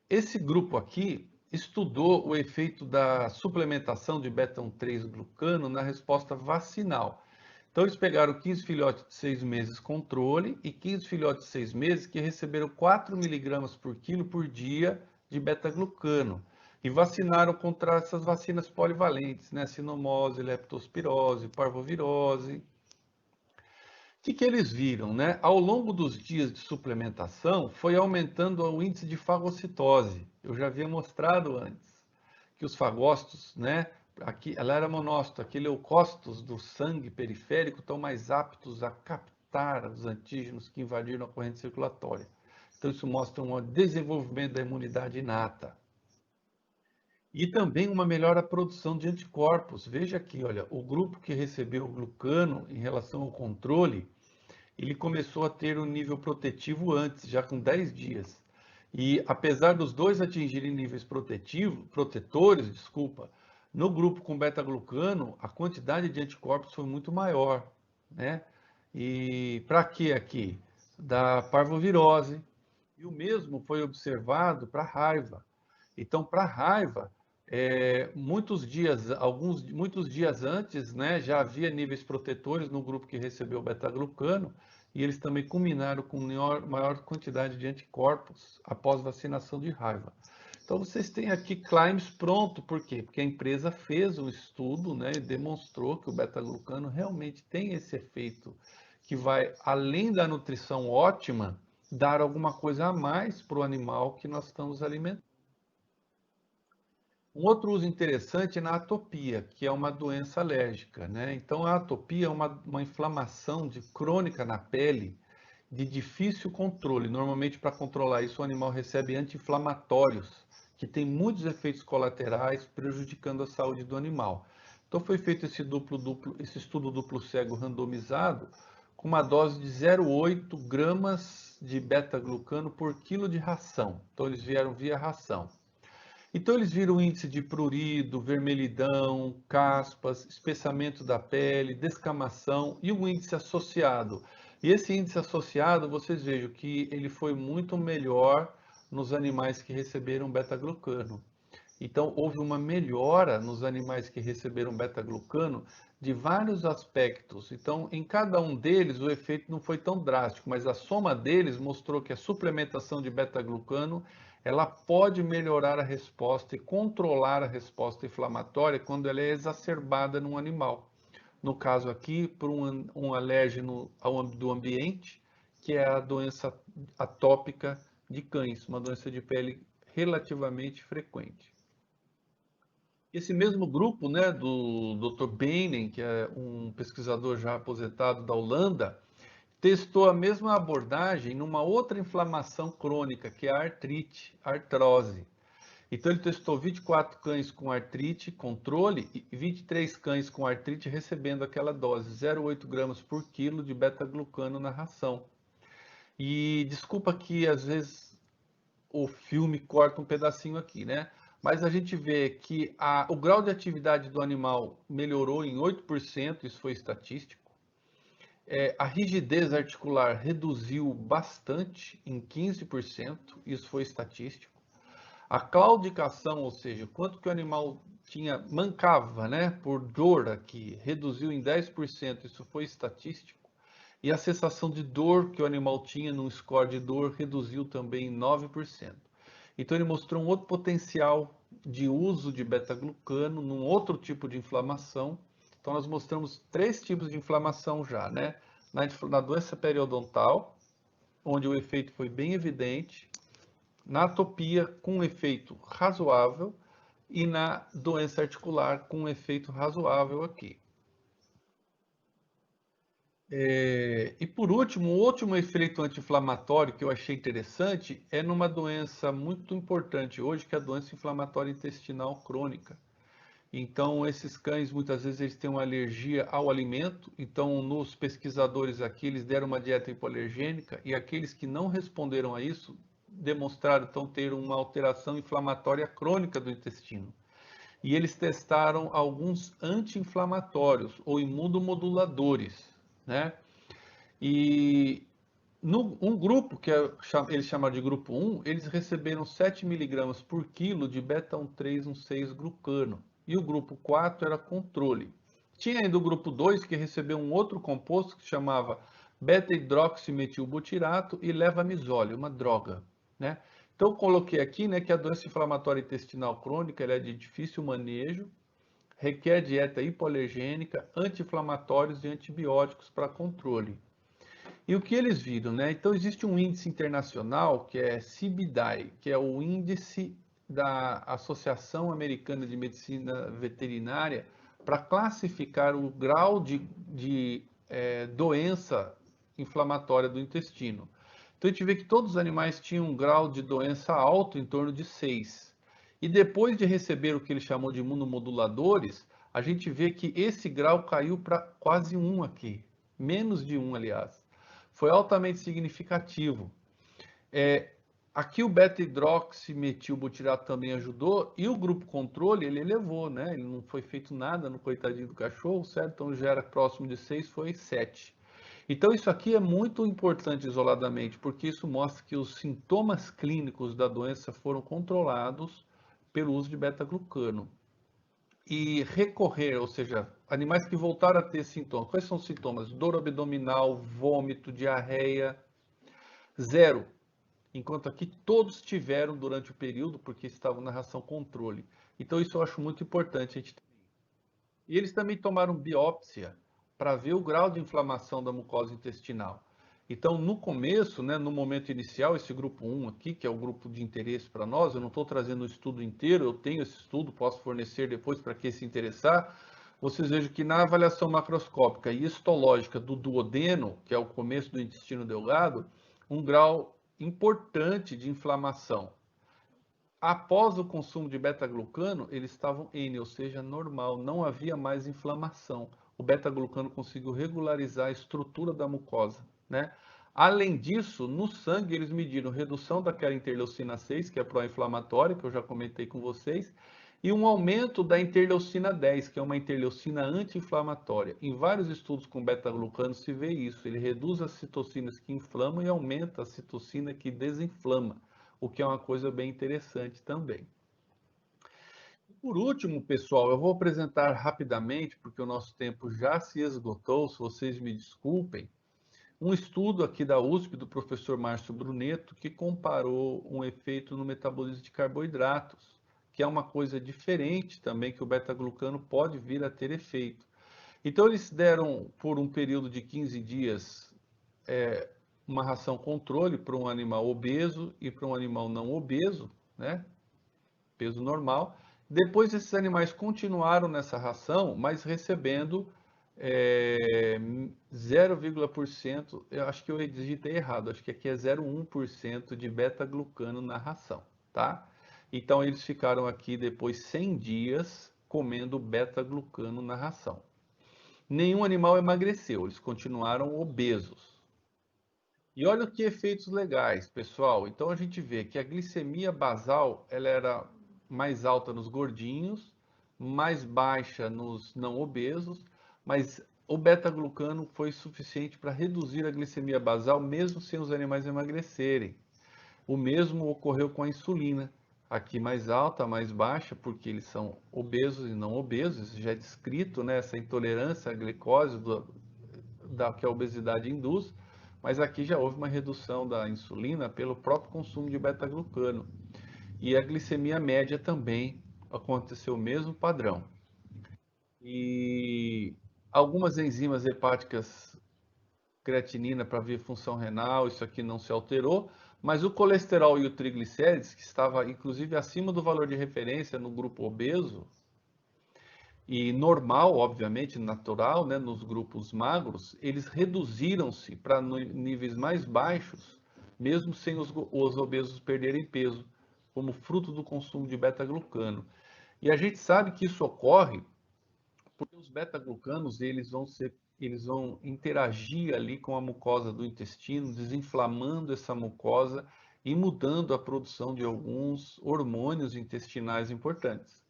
Esse grupo aqui estudou o efeito da suplementação de beta-1,3-glucano na resposta vacinal. Então, eles pegaram 15 filhotes de 6 meses controle e 15 filhotes de 6 meses que receberam 4 mg por quilo por dia de beta-glucano e vacinaram contra essas vacinas polivalentes, né? Sinomose, leptospirose, parvovirose. O que eles viram, né? Ao longo dos dias de suplementação, foi aumentando o índice de fagocitose. Eu já havia mostrado antes que os fagócitos, né? Aqui, ela era monócito, aqueles leucócitos do sangue periférico estão mais aptos a captar os antígenos que invadiram a corrente circulatória. Então, isso mostra um desenvolvimento da imunidade inata. E também uma melhor produção de anticorpos. Veja aqui, olha, o grupo que recebeu o glucano em relação ao controle, ele começou a ter um nível protetivo antes, já com 10 dias. E apesar dos dois atingirem níveis protetores, no grupo com beta-glucano, a quantidade de anticorpos foi muito maior, né? E para que aqui? Da parvovirose. E o mesmo foi observado para raiva. Então, para raiva, muitos dias antes, né, já havia níveis protetores no grupo que recebeu beta-glucano, e eles também culminaram com maior quantidade de anticorpos após vacinação de raiva. Então, vocês têm aqui claims pronto, por quê? Porque a empresa fez um estudo, né, e demonstrou que o beta-glucano realmente tem esse efeito que vai, além da nutrição ótima, dar alguma coisa a mais para o animal que nós estamos alimentando. Um outro uso interessante é na atopia, que é uma doença alérgica, né? Então, a atopia é uma inflamação crônica na pele de difícil controle. Normalmente, para controlar isso, o animal recebe anti-inflamatórios, que têm muitos efeitos colaterais, prejudicando a saúde do animal. Então, foi feito esse estudo duplo cego randomizado, com uma dose de 0,8 gramas de beta-glucano por quilo de ração. Então, eles vieram via ração. Então, eles viram o índice de prurido, vermelhidão, caspas, espessamento da pele, descamação e o índice associado. E esse índice associado, vocês vejam que ele foi muito melhor nos animais que receberam beta-glucano. Então, houve uma melhora nos animais que receberam beta-glucano de vários aspectos. Então, em cada um deles, o efeito não foi tão drástico, mas a soma deles mostrou que a suplementação de beta-glucano ela pode melhorar a resposta e controlar a resposta inflamatória quando ela é exacerbada num animal. No caso aqui, por um alérgeno do ambiente, que é a doença atópica de cães, uma doença de pele relativamente frequente. Esse mesmo grupo, né, do Dr. Benen, que é um pesquisador já aposentado da Holanda, testou a mesma abordagem numa outra inflamação crônica, que é a artrite, artrose. Então, ele testou 24 cães com artrite, controle, e 23 cães com artrite recebendo aquela dose, 0,8 gramas por quilo de beta-glucano na ração. E desculpa que, às vezes, o filme corta um pedacinho aqui, né? Mas a gente vê que o grau de atividade do animal melhorou em 8%, isso foi estatístico. A rigidez articular reduziu bastante, em 15%, isso foi estatístico. A claudicação, ou seja, quanto que o animal mancava, né, por dor aqui, reduziu em 10%, isso foi estatístico. E a sensação de dor que o animal tinha num score de dor reduziu também em 9%. Então ele mostrou um outro potencial de uso de beta-glucano num outro tipo de inflamação. Então nós mostramos 3 tipos de inflamação já, né? na doença periodontal, onde o efeito foi bem evidente, na atopia com um efeito razoável e na doença articular com um efeito razoável aqui. E por último, o último efeito anti-inflamatório que eu achei interessante é numa doença muito importante hoje, que é a doença inflamatória intestinal crônica. Então, esses cães, muitas vezes, eles têm uma alergia ao alimento. Então, nos pesquisadores aqui, eles deram uma dieta hipoalergênica e aqueles que não responderam a isso demonstraram, então, ter uma alteração inflamatória crônica do intestino. E eles testaram alguns anti-inflamatórios ou imunomoduladores, né? E um grupo, eles chamaram de grupo 1, eles receberam 7 miligramas por quilo de beta-1,3,1,6-glucano. E o grupo 4 era controle. Tinha ainda o grupo 2, que recebeu um outro composto que se chamava beta-hidroximetilbutirato e levamisole, uma droga, né? Então, eu coloquei aqui, né, que a doença inflamatória intestinal crônica ela é de difícil manejo, requer dieta hipoalergênica, anti-inflamatórios e antibióticos para controle. E o que eles viram, né? Então, existe um índice internacional que é CBDI, que é o índice da Associação Americana de Medicina Veterinária, para classificar o grau de doença inflamatória do intestino. Então, a gente vê que todos os animais tinham um grau de doença alto, em torno de 6. E depois de receber o que ele chamou de imunomoduladores, a gente vê que esse grau caiu para quase 1 aqui. Menos de 1, aliás. Foi altamente significativo. Aqui o beta-hidroximetilbutirato também ajudou, e o grupo controle ele elevou, né? Ele não foi feito nada no coitadinho do cachorro, certo? Então já era próximo de 6, foi 7. Então isso aqui é muito importante isoladamente, porque isso mostra que os sintomas clínicos da doença foram controlados pelo uso de beta-glucano. E recorrer, ou seja, animais que voltaram a ter sintomas. Quais são os sintomas? Dor abdominal, vômito, diarreia, 0. Enquanto aqui todos tiveram durante o período, porque estavam na ração controle. Então isso eu acho muito importante. E eles também tomaram biópsia para ver o grau de inflamação da mucosa intestinal. Então, no começo, né, no momento inicial, esse grupo 1 aqui, que é o grupo de interesse para nós, eu não estou trazendo o estudo inteiro, eu tenho esse estudo, posso fornecer depois para quem se interessar. Vocês vejam que na avaliação macroscópica e histológica do duodeno, que é o começo do intestino delgado, um grau importante de inflamação. Após o consumo de beta-glucano, eles estavam N, ou seja, normal, não havia mais inflamação. O beta-glucano conseguiu regularizar a estrutura da mucosa, né? Além disso, no sangue eles mediram redução daquela interleucina 6, que é pró-inflamatória, que eu já comentei com vocês, e um aumento da interleucina 10, que é uma interleucina anti-inflamatória. Em vários estudos com beta-glucano se vê isso, ele reduz as citocinas que inflamam e aumenta a citocina que desinflama, o que é uma coisa bem interessante também. Por último, pessoal, eu vou apresentar rapidamente, porque o nosso tempo já se esgotou, se vocês me desculpem, um estudo aqui da USP, do professor Márcio Bruneto, que comparou um efeito no metabolismo de carboidratos, que é uma coisa diferente também, que o beta-glucano pode vir a ter efeito. Então, eles deram, por um período de 15 dias, uma ração controle para um animal obeso e para um animal não obeso, né? Peso normal. Depois esses animais continuaram nessa ração, mas recebendo 0,%, eu acho que eu digitei errado, acho que aqui é 0,1% de beta-glucano na ração, tá? Então eles ficaram aqui depois 100 dias comendo beta-glucano na ração. Nenhum animal emagreceu, eles continuaram obesos. E olha que efeitos legais, pessoal. Então a gente vê que a glicemia basal ela era mais alta nos gordinhos, mais baixa nos não obesos, mas o beta-glucano foi suficiente para reduzir a glicemia basal mesmo sem os animais emagrecerem. O mesmo ocorreu com a insulina, aqui mais alta, mais baixa, porque eles são obesos e não obesos, isso já é descrito, né, essa intolerância à glicose que a obesidade induz, mas aqui já houve uma redução da insulina pelo próprio consumo de beta-glucano. E a glicemia média também aconteceu o mesmo padrão. E algumas enzimas hepáticas creatinina para ver função renal, isso aqui não se alterou, mas o colesterol e o triglicérides, que estava inclusive acima do valor de referência no grupo obeso, e normal, obviamente, natural, né, nos grupos magros, eles reduziram-se para níveis mais baixos, mesmo sem os obesos perderem peso, como fruto do consumo de beta-glucano. E a gente sabe que isso ocorre porque os beta-glucanos eles vão interagir ali com a mucosa do intestino, desinflamando essa mucosa e mudando a produção de alguns hormônios intestinais importantes.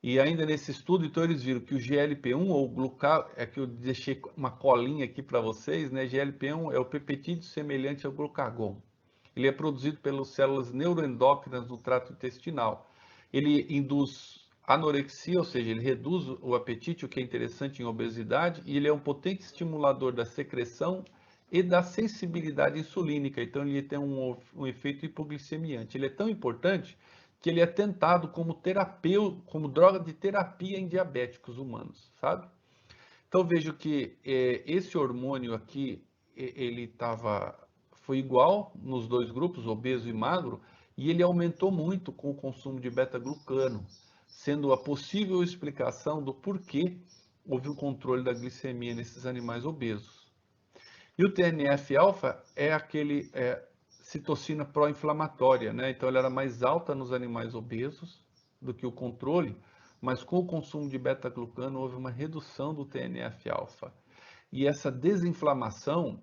E ainda nesse estudo, então, eles viram que o GLP-1, ou glucagão, é que eu deixei uma colinha aqui para vocês, né? GLP-1 é o peptídeo semelhante ao glucagon. Ele é produzido pelas células neuroendócrinas do trato intestinal. Ele induz anorexia, ou seja, ele reduz o apetite, o que é interessante em obesidade, e ele é um potente estimulador da secreção e da sensibilidade insulínica. Então, ele tem um efeito hipoglicemiante. Ele é tão importante que ele é tentado como como droga de terapia em diabéticos humanos, sabe? Então vejo que esse hormônio aqui, ele foi igual nos dois grupos, obeso e magro, e ele aumentou muito com o consumo de beta-glucano, sendo a possível explicação do porquê houve um controle da glicemia nesses animais obesos. E o TNF-alfa é aquele citocina pró-inflamatória, né? Então ela era mais alta nos animais obesos do que o controle, mas com o consumo de beta-glucano houve uma redução do TNF-alfa. E essa desinflamação,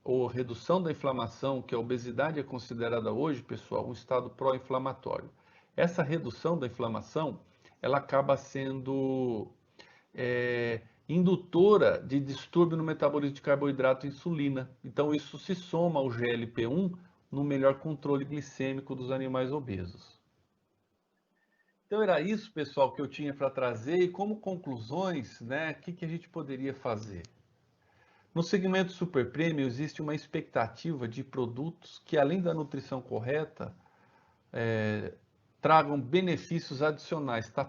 ou redução da inflamação, que a obesidade é considerada hoje, pessoal, um estado pró-inflamatório. Essa redução da inflamação, ela acaba sendo indutora de distúrbio no metabolismo de carboidrato e insulina. Então isso se soma ao GLP-1 no melhor controle glicêmico dos animais obesos. Então era isso, pessoal, que eu tinha para trazer, e como conclusões, né, o que a gente poderia fazer? No segmento super premium existe uma expectativa de produtos que, além da nutrição correta, tragam benefícios adicionais, tá?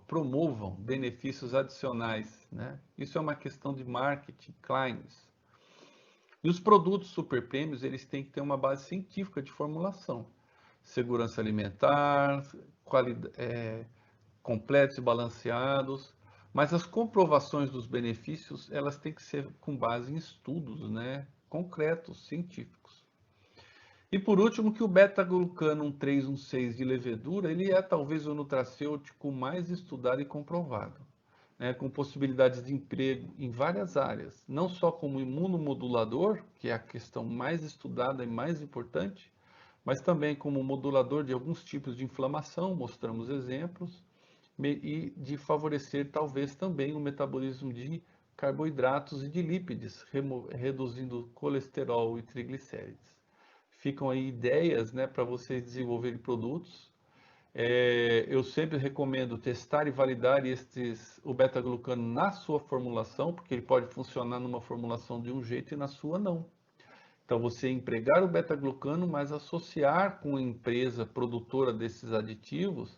Promovam benefícios adicionais, né? Isso é uma questão de marketing, claims. E os produtos super premiums, eles têm que ter uma base científica de formulação. Segurança alimentar, completos e balanceados, mas as comprovações dos benefícios, elas têm que ser com base em estudos, né, concretos, científicos. E por último, que o beta-glucano 1316 de levedura, ele é talvez o nutracêutico mais estudado e comprovado, né, com possibilidades de emprego em várias áreas, não só como imunomodulador, que é a questão mais estudada e mais importante, mas também como modulador de alguns tipos de inflamação, mostramos exemplos, e de favorecer talvez também o metabolismo de carboidratos e de lípides, reduzindo colesterol e triglicérides. Ficam aí ideias, né, para vocês desenvolverem produtos. Eu sempre recomendo testar e validar o beta-glucano na sua formulação, porque ele pode funcionar numa formulação de um jeito e na sua não. Então, você empregar o beta-glucano, mas associar com a empresa produtora desses aditivos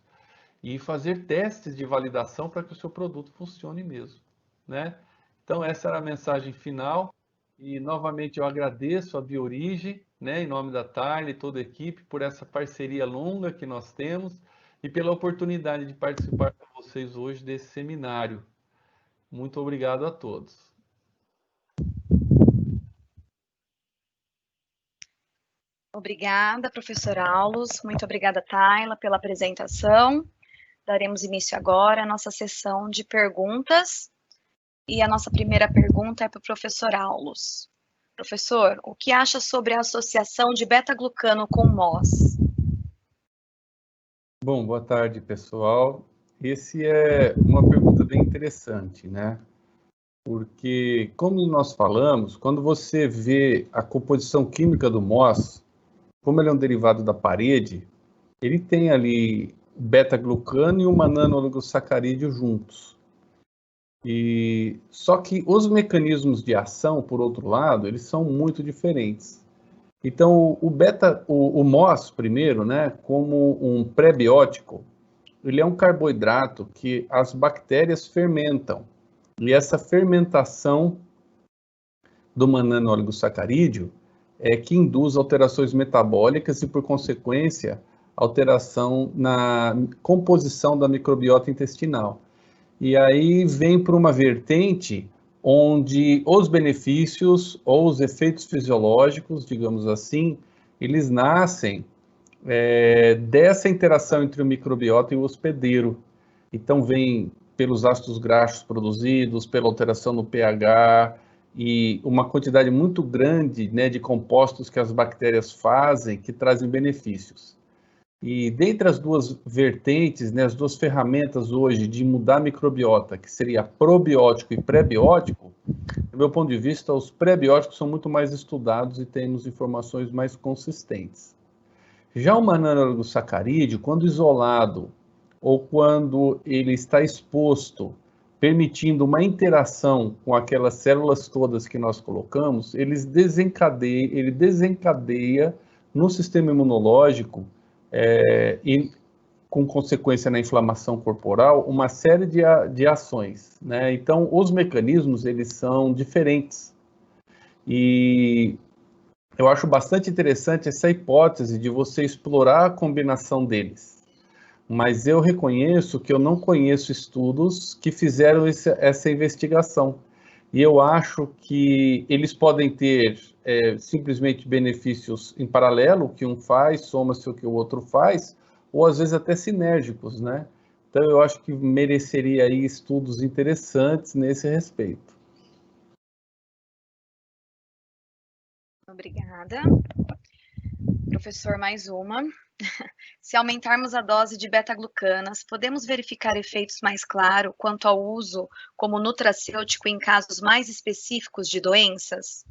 e fazer testes de validação para que o seu produto funcione mesmo, né? Então, essa era a mensagem final. E, novamente, eu agradeço a Biorige, né, em nome da Thalia e toda a equipe, por essa parceria longa que nós temos e pela oportunidade de participar com vocês hoje desse seminário. Muito obrigado a todos. Obrigada, professor Aulus. Muito obrigada, Tayla, pela apresentação. Daremos início agora à nossa sessão de perguntas. E a nossa primeira pergunta é para o professor Aulus. Professor, o que acha sobre a associação de beta-glucano com MOS? Bom, boa tarde, pessoal. Esse é uma pergunta bem interessante, né? Porque, como nós falamos, quando você vê a composição química do MOS, como ele é um derivado da parede, ele tem ali beta-glucano e uma nano-oligosacarídeo juntos. Só que os mecanismos de ação, por outro lado, eles são muito diferentes. Então, o MOS, primeiro, né, como um pré-biótico, ele é um carboidrato que as bactérias fermentam. E essa fermentação do mananooligosacarídeo é que induz alterações metabólicas e, por consequência, alteração na composição da microbiota intestinal. E aí vem para uma vertente onde os benefícios ou os efeitos fisiológicos, digamos assim, eles nascem dessa interação entre o microbiota e o hospedeiro. Então vem pelos ácidos graxos produzidos, pela alteração no pH e uma quantidade muito grande, né, de compostos que as bactérias fazem que trazem benefícios. E dentre as duas vertentes, né, as duas ferramentas hoje de mudar a microbiota, que seria probiótico e pré-biótico, do meu ponto de vista, os pré-bióticos são muito mais estudados e temos informações mais consistentes. Já o mananooligosacarídeo, quando isolado ou quando ele está exposto, permitindo uma interação com aquelas células todas que nós colocamos, ele desencadeia no sistema imunológico e com consequência na inflamação corporal, uma série de ações, né? Então, os mecanismos, eles são diferentes. E eu acho bastante interessante essa hipótese de você explorar a combinação deles. Mas eu reconheço que eu não conheço estudos que fizeram essa investigação. E eu acho que eles podem ter simplesmente benefícios em paralelo, o que um faz, soma-se o que o outro faz, ou às vezes até sinérgicos, né? Então eu acho que mereceria aí estudos interessantes nesse respeito. Obrigada. Professor, mais uma. Se aumentarmos a dose de beta-glucanas, podemos verificar efeitos mais claros quanto ao uso como nutracêutico em casos mais específicos de doenças?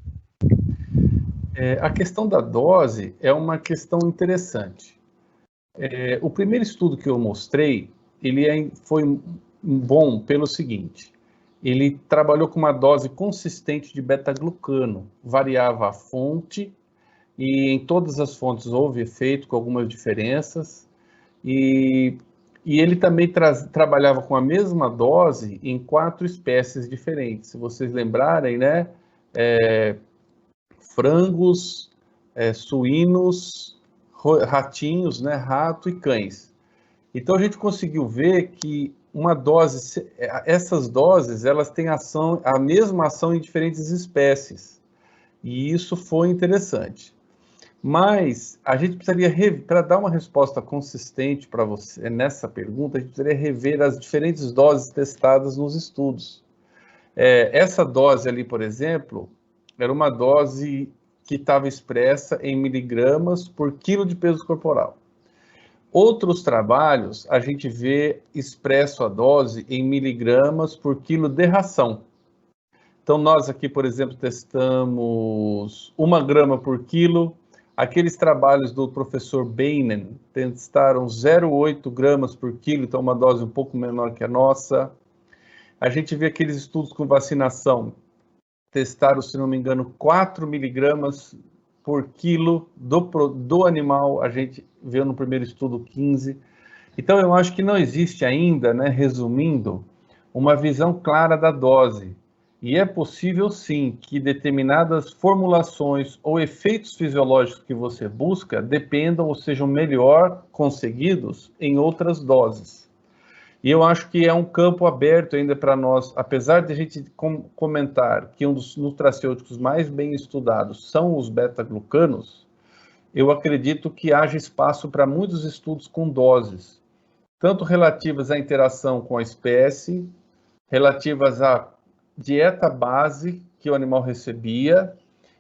A questão da dose é uma questão interessante. O primeiro estudo que eu mostrei, foi bom pelo seguinte: ele trabalhou com uma dose consistente de beta-glucano, variava a fonte, e em todas as fontes houve efeito, com algumas diferenças, e ele também trabalhava com a mesma dose em 4 espécies diferentes. Se vocês lembrarem, né, frangos, suínos, ratinhos, né, rato e cães. Então a gente conseguiu ver que essas doses, elas têm a mesma ação em diferentes espécies, e isso foi interessante. Mas a gente precisaria, para dar uma resposta consistente para você nessa pergunta, a gente precisaria rever as diferentes doses testadas nos estudos. Essa dose ali, por exemplo, era uma dose que estava expressa em miligramas por quilo de peso corporal. Outros trabalhos, a gente vê expresso a dose em miligramas por quilo de ração. Então, nós aqui, por exemplo, testamos 1 grama por quilo. Aqueles trabalhos do professor Beinen testaram 0,8 gramas por quilo, então uma dose um pouco menor que a nossa. A gente vê aqueles estudos com vacinação, testaram, se não me engano, 4 miligramas por quilo do animal, a gente viu no primeiro estudo 15. Então, eu acho que não existe ainda, né, resumindo, uma visão clara da dose. E é possível, sim, que determinadas formulações ou efeitos fisiológicos que você busca dependam ou sejam melhor conseguidos em outras doses. E eu acho que é um campo aberto ainda para nós, apesar de a gente comentar que um dos nutracêuticos mais bem estudados são os beta-glucanos, eu acredito que haja espaço para muitos estudos com doses, tanto relativas à interação com a espécie, relativas à dieta base que o animal recebia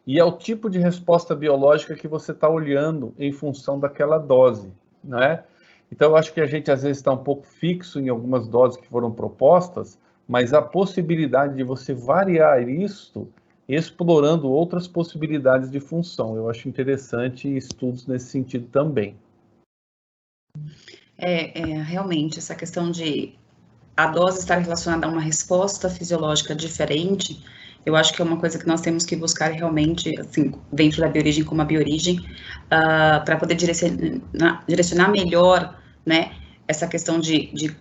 e ao tipo de resposta biológica que você está olhando em função daquela dose, não é? Então, eu acho que a gente às vezes está um pouco fixo em algumas doses que foram propostas, mas a possibilidade de você variar isso, explorando outras possibilidades de função. Eu acho interessante estudos nesse sentido também. Realmente, essa questão de a dose estar relacionada a uma resposta fisiológica diferente, eu acho que é uma coisa que nós temos que buscar realmente, assim, dentro da bioorigem como a bioorigem, para poder direcionar melhor, né, essa questão de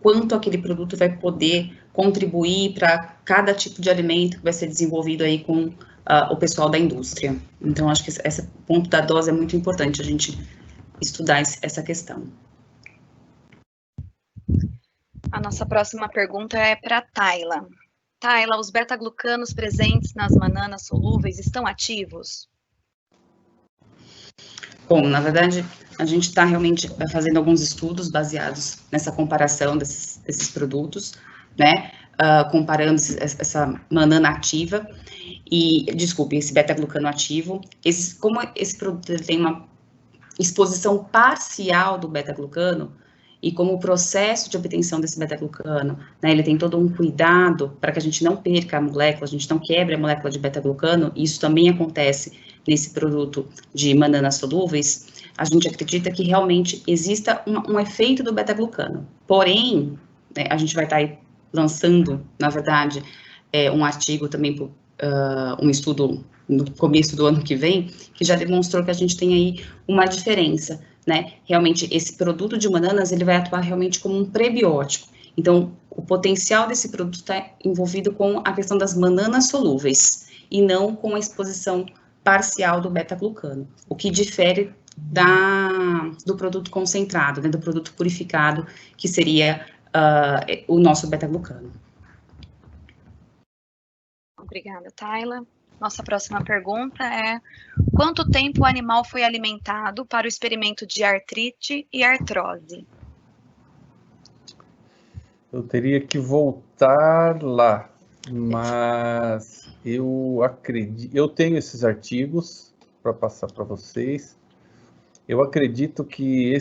quanto aquele produto vai poder contribuir para cada tipo de alimento que vai ser desenvolvido aí com o pessoal da indústria. Então, acho que esse ponto da dose é muito importante a gente estudar essa questão. A nossa próxima pergunta é para a Tayla. Tayla, os beta-glucanos presentes nas bananas solúveis estão ativos? Bom, na verdade, a gente está realmente fazendo alguns estudos baseados nessa comparação desses produtos, né? Comparando essa banana ativa esse beta-glucano ativo. Como esse produto tem uma exposição parcial do beta-glucano, e como o processo de obtenção desse beta-glucano, né, ele tem todo um cuidado para que a gente não perca a molécula, a gente não quebre a molécula de beta-glucano, e isso também acontece nesse produto de bananas solúveis, a gente acredita que realmente exista um efeito do beta-glucano. Porém, né, a gente vai estar aí lançando, na verdade, um artigo também, um estudo no começo do ano que vem, que já demonstrou que a gente tem aí uma diferença, né? Realmente, esse produto de bananas, ele vai atuar realmente como um prebiótico. Então, o potencial desse produto está envolvido com a questão das bananas solúveis, e não com a exposição parcial do beta-glucano, o que difere do produto concentrado, né, do produto purificado, que seria o nosso beta-glucano. Obrigada, Tayla. Nossa próxima pergunta é: quanto tempo o animal foi alimentado para o experimento de artrite e artrose? Eu teria que voltar lá, mas eu acredito, eu tenho esses artigos para passar para vocês. Eu acredito que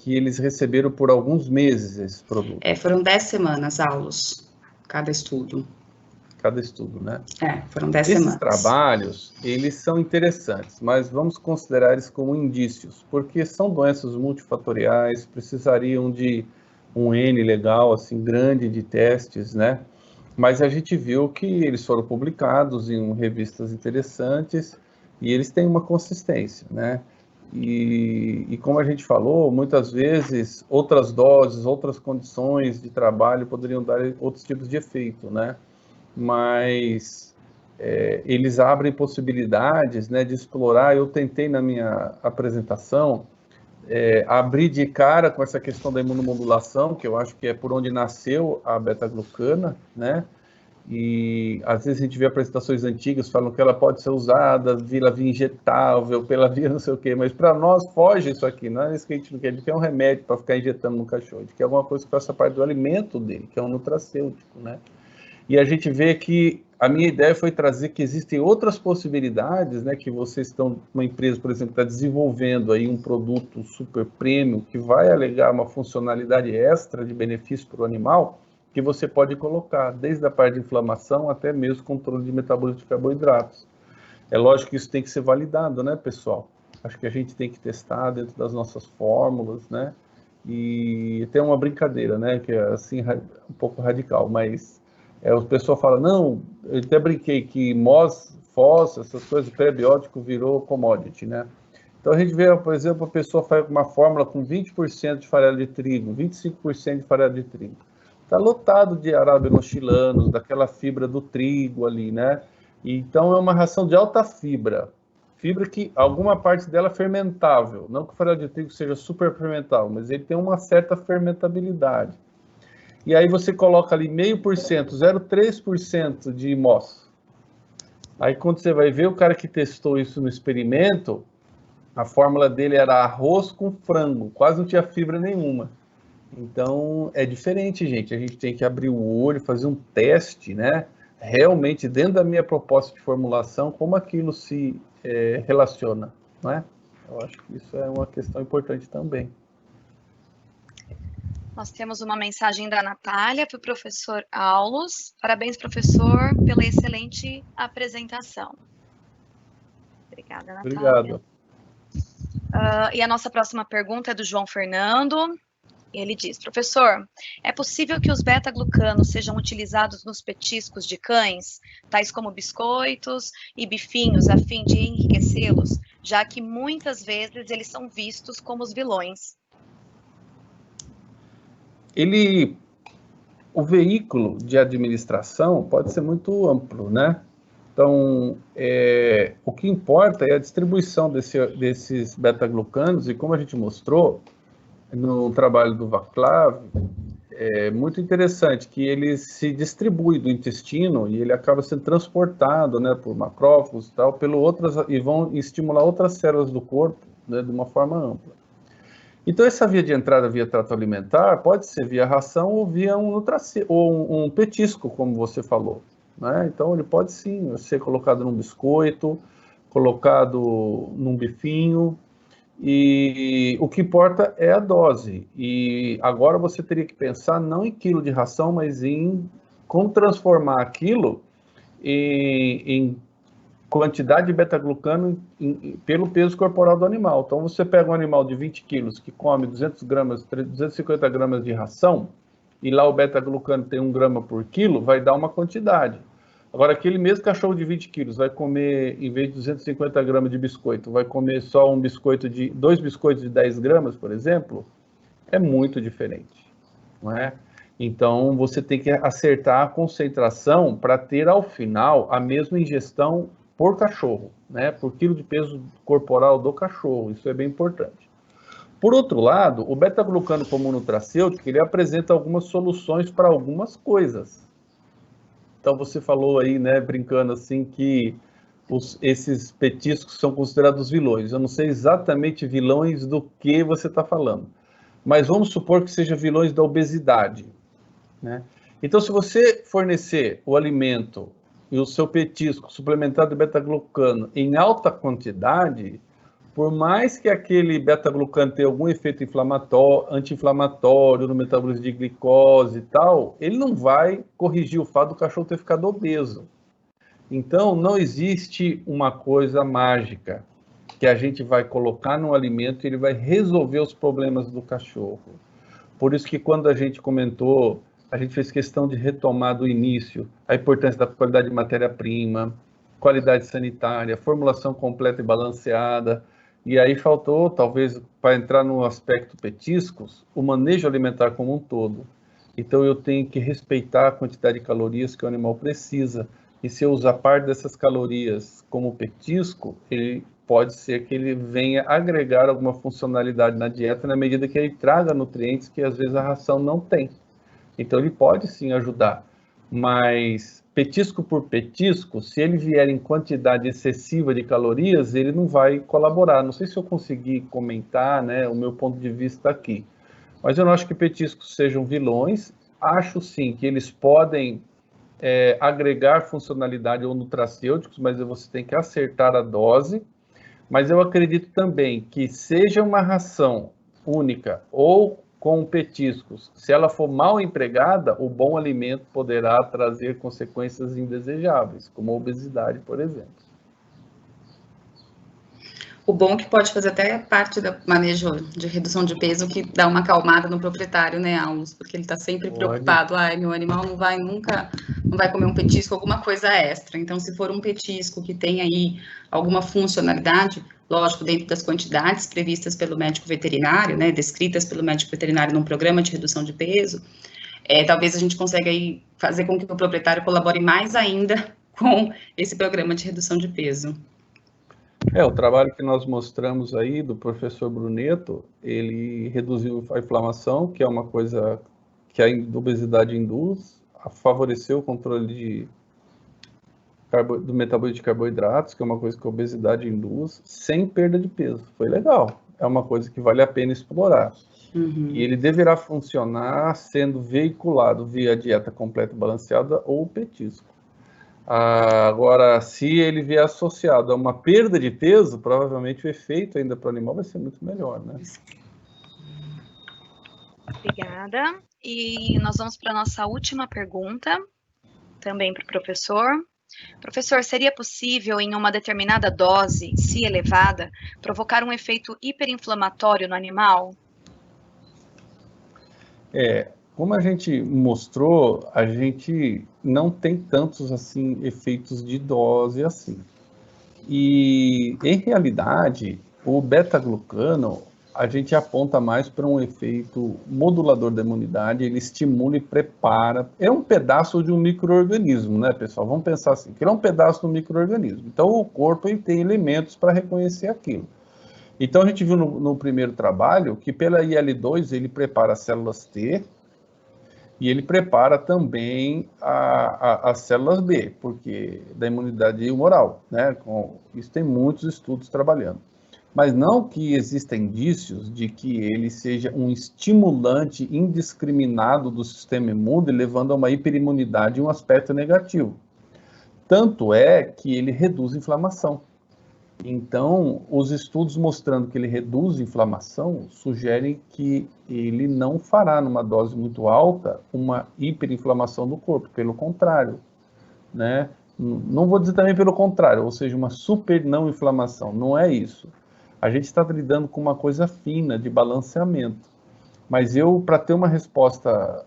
eles receberam por alguns meses esse produto. Foram 10 semanas, Aulos, cada estudo. Cada estudo, né? Foram 10 semanas. Esses trabalhos, eles são interessantes, mas vamos considerar eles como indícios, porque são doenças multifatoriais, precisariam de um N legal, assim, grande de testes, né? Mas a gente viu que eles foram publicados em revistas interessantes e eles têm uma consistência, né? E como a gente falou, muitas vezes outras doses, outras condições de trabalho poderiam dar outros tipos de efeito, né? Mas eles abrem possibilidades, né, de explorar. Eu tentei na minha apresentação abrir de cara com essa questão da imunomodulação, que eu acho que é por onde nasceu a beta-glucana, né? E às vezes a gente vê apresentações antigas falando que ela pode ser usada pela via injetável, pela via não sei o quê, mas para nós foge isso aqui, não é isso que a gente não quer, a gente quer um remédio para ficar injetando no cachorro, a gente quer alguma coisa que faça parte do alimento dele, que é um nutracêutico, né? E a gente vê que a minha ideia foi trazer que existem outras possibilidades, né, que vocês estão, uma empresa, por exemplo, está desenvolvendo aí um produto super premium que vai alegar uma funcionalidade extra de benefício para o animal, que você pode colocar, desde a parte de inflamação até mesmo controle de metabolismo de carboidratos. É lógico que isso tem que ser validado, né, pessoal? Acho que a gente tem que testar dentro das nossas fórmulas, né? E tem uma brincadeira, né, que é assim, um pouco radical, mas o pessoal fala, não, eu até brinquei que MOS, FOS, essas coisas, prebiótico virou commodity, né? Então a gente vê, por exemplo, a pessoa faz uma fórmula com 20% de farelo de trigo, 25% de farelo de trigo. Está lotado de arábino-chilanos, daquela fibra do trigo ali, né? Então é uma ração de alta fibra que alguma parte dela é fermentável, não que o farelo de trigo seja super fermentável, mas ele tem uma certa fermentabilidade. E aí você coloca ali 0,5%, 0,3% de MOS. Aí quando você vai ver, o cara que testou isso no experimento, a fórmula dele era arroz com frango, quase não tinha fibra nenhuma. Então é diferente, gente. A gente tem que abrir o olho, fazer um teste, né? Realmente, dentro da minha proposta de formulação, como aquilo se relaciona, não é? Eu acho que isso é uma questão importante também. Nós temos uma mensagem da Natália para o professor Aulos. Parabéns, professor, pela excelente apresentação. Obrigada, Natália. Obrigado. E a nossa próxima pergunta é do João Fernando. Ele diz, professor, é possível que os beta-glucanos sejam utilizados nos petiscos de cães, tais como biscoitos e bifinhos, a fim de enriquecê-los, já que muitas vezes eles são vistos como os vilões? O veículo de administração pode ser muito amplo, né? Então, o que importa é a distribuição desses beta-glucanos, e como a gente mostrou no trabalho do Vaclav, é muito interessante que ele se distribui do intestino e ele acaba sendo transportado, né, por macrófagos e tal, e vão estimular outras células do corpo, né, de uma forma ampla. Então, essa via de entrada via trato alimentar pode ser via ração ou via um petisco, como você falou, né? Então, ele pode sim ser colocado num biscoito, colocado num bifinho, e o que importa é a dose. E agora você teria que pensar não em quilo de ração, mas em como transformar aquilo em quantidade de beta-glucano pelo peso corporal do animal. Então, você pega um animal de 20 quilos que come 250 gramas de ração, e lá o beta-glucano tem 1 grama por quilo, vai dar uma quantidade. Agora, aquele mesmo cachorro de 20 quilos vai comer, em vez de 250 gramas de biscoito, vai comer só dois biscoitos de 10 gramas, por exemplo, é muito diferente, não é? Então, você tem que acertar a concentração para ter, ao final, a mesma ingestão por cachorro, né? Por quilo de peso corporal do cachorro. Isso é bem importante. Por outro lado, o beta-glucano como nutracêutico, ele apresenta algumas soluções para algumas coisas. Então, você falou aí, né, brincando assim, que esses petiscos são considerados vilões. Eu não sei exatamente vilões do que você está falando, mas vamos supor que seja vilões da obesidade, né? Então, se você fornecer o alimento e o seu petisco suplementado de beta-glucano em alta quantidade, por mais que aquele beta-glucano tenha algum efeito anti-inflamatório no metabolismo de glicose e tal, ele não vai corrigir o fato do cachorro ter ficado obeso. Então, não existe uma coisa mágica que a gente vai colocar no alimento e ele vai resolver os problemas do cachorro. Por isso que quando a gente comentou, a gente fez questão de retomar do início a importância da qualidade de matéria-prima, qualidade sanitária, formulação completa e balanceada. E aí faltou, talvez, para entrar no aspecto petiscos, o manejo alimentar como um todo. Então, eu tenho que respeitar a quantidade de calorias que o animal precisa. E se eu usar parte dessas calorias como petisco, ele pode ser que ele venha agregar alguma funcionalidade na dieta na medida que ele traga nutrientes que, às vezes, a ração não tem. Então, ele pode, sim, ajudar. Mas, petisco por petisco, se ele vier em quantidade excessiva de calorias, ele não vai colaborar. Não sei se eu consegui comentar, né, o meu ponto de vista aqui. Mas eu não acho que petiscos sejam vilões. Acho, sim, que eles podem agregar funcionalidade ou nutracêuticos, mas você tem que acertar a dose. Mas eu acredito também que seja uma ração única ou com petiscos, se ela for mal empregada, o bom alimento poderá trazer consequências indesejáveis, como a obesidade, por exemplo. O bom é que pode fazer até parte do manejo de redução de peso, que dá uma acalmada no proprietário, né, Alves? Porque ele está sempre preocupado, meu animal não vai comer um petisco, alguma coisa extra. Então, se for um petisco que tem aí alguma funcionalidade, lógico, dentro das quantidades previstas pelo médico veterinário, né, descritas pelo médico veterinário num programa de redução de peso, talvez a gente consiga aí fazer com que o proprietário colabore mais ainda com esse programa de redução de peso. O trabalho que nós mostramos aí do professor Bruneto, ele reduziu a inflamação, que é uma coisa que a obesidade induz, favoreceu o controle do metabolismo de carboidratos, que é uma coisa que a obesidade induz, sem perda de peso. Foi legal. É uma coisa que vale a pena explorar. Uhum. E ele deverá funcionar sendo veiculado via dieta completa e balanceada ou petisco. Agora, se ele vier associado a uma perda de peso, provavelmente o efeito ainda para o animal vai ser muito melhor, né? Obrigada. E nós vamos para a nossa última pergunta, também para o professor. Professor, seria possível, em uma determinada dose, se elevada, provocar um efeito hiperinflamatório no animal? Como a gente mostrou, a gente não tem tantos assim efeitos de dose assim. E, em realidade, o beta-glucano, a gente aponta mais para um efeito modulador da imunidade, ele estimula e prepara. É um pedaço de um micro-organismo, né, pessoal? Vamos pensar assim, que é um pedaço do micro-organismo. Então, o corpo ele tem elementos para reconhecer aquilo. Então, a gente viu no primeiro trabalho que pela IL-2 ele prepara as células T e ele prepara também as células B, porque da imunidade humoral, né? Isso tem muitos estudos trabalhando. Mas não que existam indícios de que ele seja um estimulante indiscriminado do sistema imune, levando a uma hiperimunidade e um aspecto negativo. Tanto é que ele reduz a inflamação. Então, os estudos mostrando que ele reduz a inflamação sugerem que ele não fará, numa dose muito alta, uma hiperinflamação do corpo, pelo contrário, né? Não vou dizer também pelo contrário, ou seja, uma super não inflamação, não é isso. A gente está lidando com uma coisa fina de balanceamento. Mas para ter uma resposta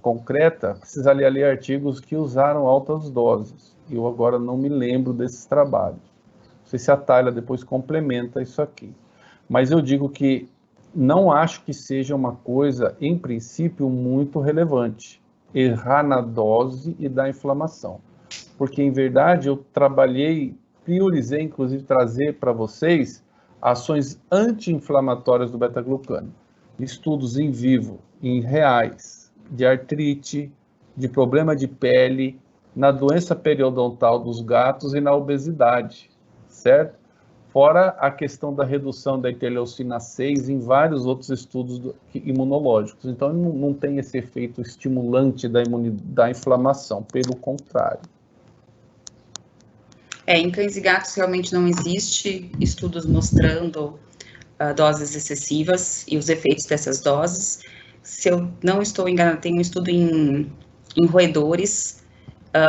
concreta, precisaria ler artigos que usaram altas doses. Eu agora não me lembro desses trabalhos. Não sei se a Tayla depois complementa isso aqui. Mas eu digo que não acho que seja uma coisa, em princípio, muito relevante. Errar na dose e dar inflamação. Porque, em verdade, eu priorizei, inclusive, trazer para vocês ações anti-inflamatórias do beta-glucano. Estudos em vivo, em reais, de artrite, de problema de pele, na doença periodontal dos gatos e na obesidade, certo? Fora a questão da redução da interleucina 6 em vários outros estudos imunológicos. Então, não tem esse efeito estimulante da inflamação, pelo contrário. Em cães e gatos realmente não existe estudos mostrando doses excessivas e os efeitos dessas doses. Se eu não estou enganada, tem um estudo em roedores,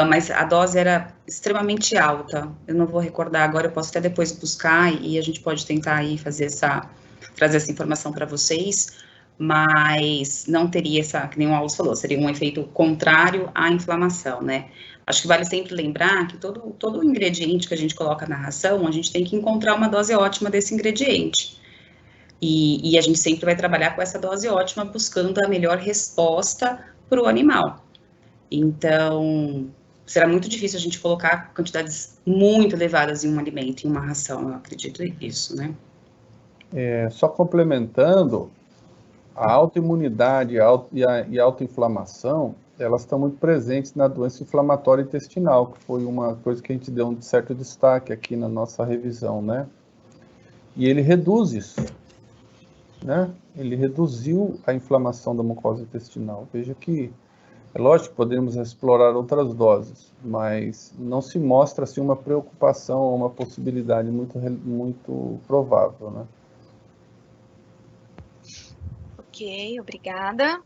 mas a dose era extremamente alta. Eu não vou recordar agora, eu posso até depois buscar e a gente pode tentar aí trazer essa informação para vocês, mas não teria que nem o Aulos falou, seria um efeito contrário à inflamação, né? Acho que vale sempre lembrar que todo ingrediente que a gente coloca na ração, a gente tem que encontrar uma dose ótima desse ingrediente. E a gente sempre vai trabalhar com essa dose ótima, buscando a melhor resposta para o animal. Então, será muito difícil a gente colocar quantidades muito elevadas em um alimento, em uma ração, eu acredito nisso, né? Só complementando, a autoimunidade e a autoinflamação, elas estão muito presentes na doença inflamatória intestinal, que foi uma coisa que a gente deu um certo destaque aqui na nossa revisão, né? E ele reduz isso, né? Ele reduziu a inflamação da mucosa intestinal. Veja que, é lógico que podemos explorar outras doses, mas não se mostra assim uma preocupação ou uma possibilidade muito provável, né? Ok, obrigada.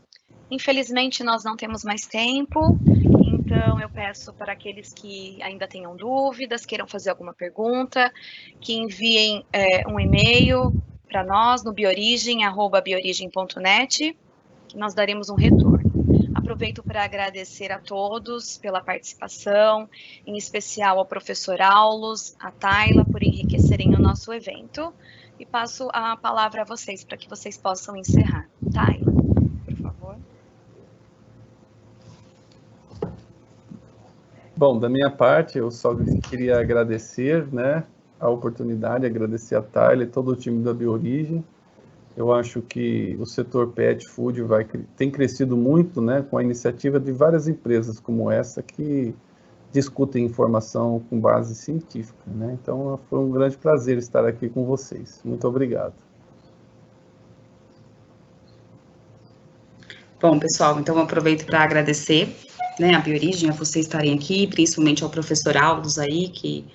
Infelizmente, nós não temos mais tempo, então eu peço para aqueles que ainda tenham dúvidas, queiram fazer alguma pergunta, que enviem um e-mail para nós no biorigem@biorigem.net, que nós daremos um retorno. Aproveito para agradecer a todos pela participação, em especial ao professor Aulos, a Tayla, por enriquecerem o nosso evento, e passo a palavra a vocês, para que vocês possam encerrar. Tayla, por favor. Bom, da minha parte, eu só queria agradecer, né, a oportunidade, agradecer a Tayla e todo o time da Biorigem. Eu acho que o setor pet food tem crescido muito, né, com a iniciativa de várias empresas como essa que discutem informação com base científica, né? Então, foi um grande prazer estar aqui com vocês. Muito obrigado. Bom, pessoal, então eu aproveito para agradecer, né, a Biorigem, a vocês estarem aqui, principalmente ao professor Aulos aí, que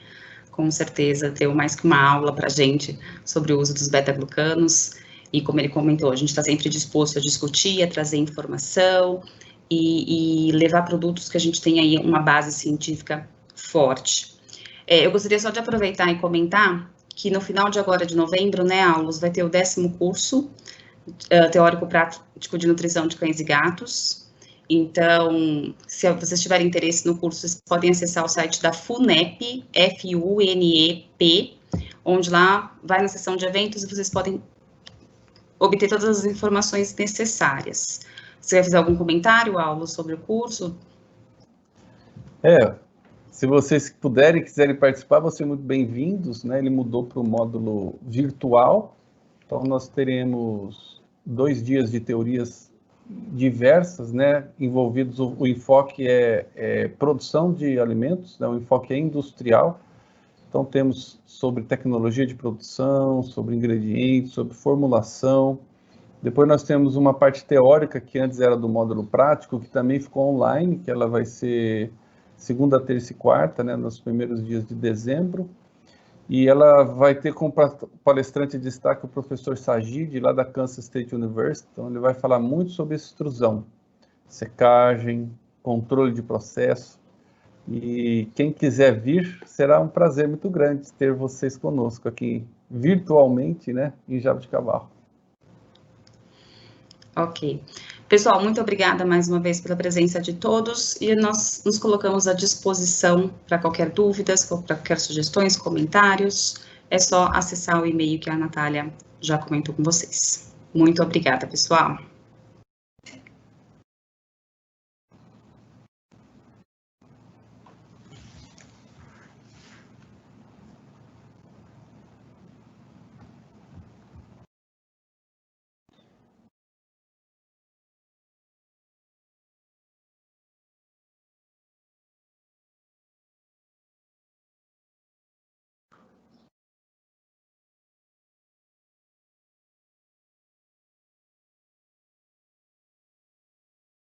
com certeza deu mais que uma aula para a gente sobre o uso dos beta-glucanos, e como ele comentou, a gente está sempre disposto a discutir, a trazer informação e levar produtos que a gente tenha aí uma base científica forte. Eu gostaria só de aproveitar e comentar que no final de agora de novembro, né, Aulos, vai ter o 10º curso teórico prático de nutrição de cães e gatos. Então, se vocês tiverem interesse no curso, vocês podem acessar o site da FUNEP, FUNEP, onde lá vai na seção de eventos e vocês podem obter todas as informações necessárias. Você vai fazer algum comentário, Aulo, sobre o curso? Se vocês puderem e quiserem participar, vão ser muito bem-vindos, né? Ele mudou para o módulo virtual, então nós teremos 2 dias de teorias diversas, né? Envolvidos, o enfoque é produção de alimentos, né? O enfoque é industrial, então temos sobre tecnologia de produção, sobre ingredientes, sobre formulação. Depois nós temos uma parte teórica, que antes era do módulo prático, que também ficou online, que ela vai ser segunda, terça e quarta, né, nos primeiros dias de dezembro. E ela vai ter como palestrante de destaque o professor Sajid, lá da Kansas State University. Então, ele vai falar muito sobre extrusão, secagem, controle de processo. E quem quiser vir, será um prazer muito grande ter vocês conosco aqui virtualmente, né, em Jaboticabal. Ok. Pessoal, muito obrigada mais uma vez pela presença de todos e nós nos colocamos à disposição para qualquer dúvidas, para qualquer sugestões, comentários. É só acessar o e-mail que a Natália já comentou com vocês. Muito obrigada, pessoal.